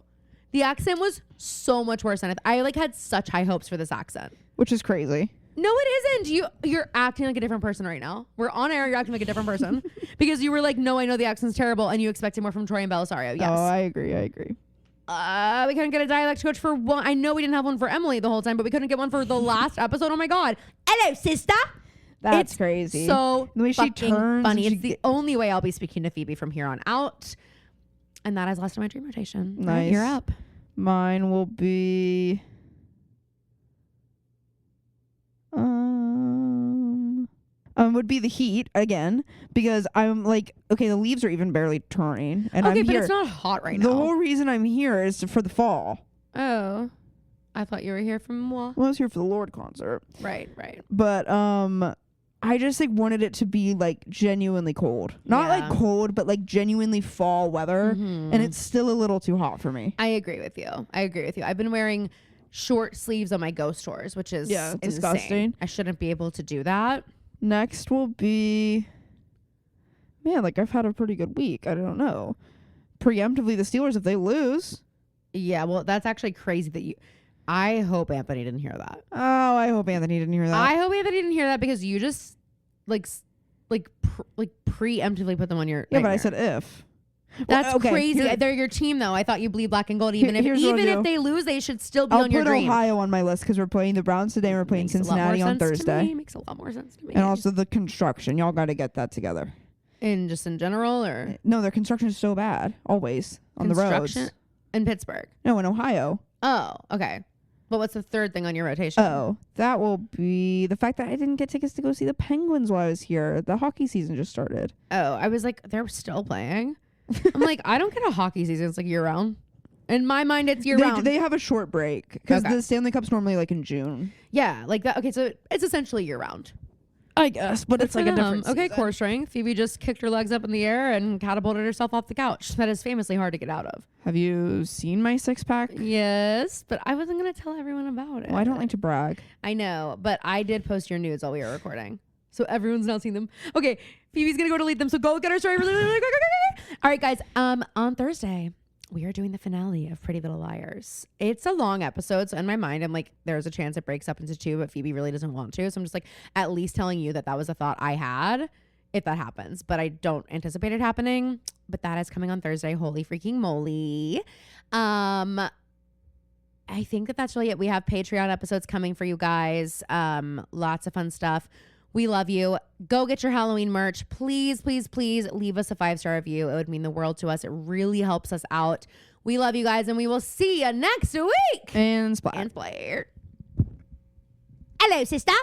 A: The accent was so much worse than I like had such high hopes for this accent.
B: Which is crazy.
A: No, it isn't. You're acting like a different person right now. We're on air. You're acting like a different person because you were like, no, I know the accent's terrible, and you expected more from Troy and Belisario. Yes.
B: Oh, I agree.
A: We couldn't get a dialect coach for one. I know we didn't have one for Emily the whole time, but we couldn't get one for the last episode. Oh my God. Hello, sister.
B: That's crazy.
A: So
B: the way she turns
A: funny. It's the only way I'll be speaking to Phoebe from here on out. And that is last of my dream rotation.
B: Nice.
A: Right, you're up.
B: Mine will be would be the heat again, because I'm like, okay, the leaves are even barely turning, and
A: okay,
B: I'm
A: but
B: here.
A: It's not hot right now.
B: The whole reason I'm here is for the fall.
A: Oh, I thought you were here for moi.
B: Well, I was here for the Lord concert.
A: Right.
B: But I just like wanted it to be like genuinely cold, not like cold, but like genuinely fall weather, and it's still a little too hot for me.
A: I agree with you. I've been wearing short sleeves on my ghost tours, which is
B: disgusting.
A: I shouldn't be able to do that.
B: Next will be, man, like I've had a pretty good week. I don't know. Preemptively, the Steelers, if they lose.
A: Yeah, well, that's actually crazy that you. I hope Anthony didn't hear that.
B: Oh, I hope Anthony didn't hear that.
A: I hope Anthony didn't hear that, because you just preemptively put them on your.
B: Yeah,
A: nightmare.
B: but I said if.
A: That's
B: okay,
A: crazy. They're your team, though. I thought you bleed black and gold. Even if they lose, they should still be on your dream.
B: I'll put Ohio on my list because we're playing the Browns today and we're playing Cincinnati on Thursday.
A: Makes a lot more sense to me.
B: And also the construction. Y'all got to get that together.
A: In general, or
B: no, their construction is so bad. Always on the roads.
A: In Pittsburgh.
B: No, in Ohio.
A: Oh, okay. But what's the third thing on your rotation?
B: Oh, that will be the fact that I didn't get tickets to go see the Penguins while I was here. The hockey season just started.
A: Oh, I was like, they're still playing. I'm like, I don't get a hockey season. It's like year round. In my mind, it's year round.
B: They have a short break because the Stanley Cup's normally like in June.
A: Yeah, like that. Okay, so it's essentially year round,
B: I guess, but it's like a different season.
A: Okay, core strength. Phoebe just kicked her legs up in the air and catapulted herself off the couch. That is famously hard to get out of.
B: Have you seen my six pack?
A: Yes, but I wasn't going to tell everyone about it.
B: Well, I don't like to brag.
A: I know, but I did post your nudes while we were recording. So everyone's now seen them. Okay, Phoebe's going to go delete them. So go get her story. All right, guys. On Thursday, we are doing the finale of Pretty Little Liars. It's a long episode, so in my mind, I'm like, there's a chance it breaks up into 2, but Phoebe really doesn't want to. So I'm just like, at least telling you that was a thought I had if that happens. But I don't anticipate it happening. But that is coming on Thursday. Holy freaking moly. I think that's really it. We have Patreon episodes coming for you guys. Lots of fun stuff. We love you. Go get your Halloween merch. Please, please, please leave us a 5-star review. It would mean the world to us. It really helps us out. We love you guys, and we will see you next week.
B: And Splat.
A: And Blair. Hello, sister.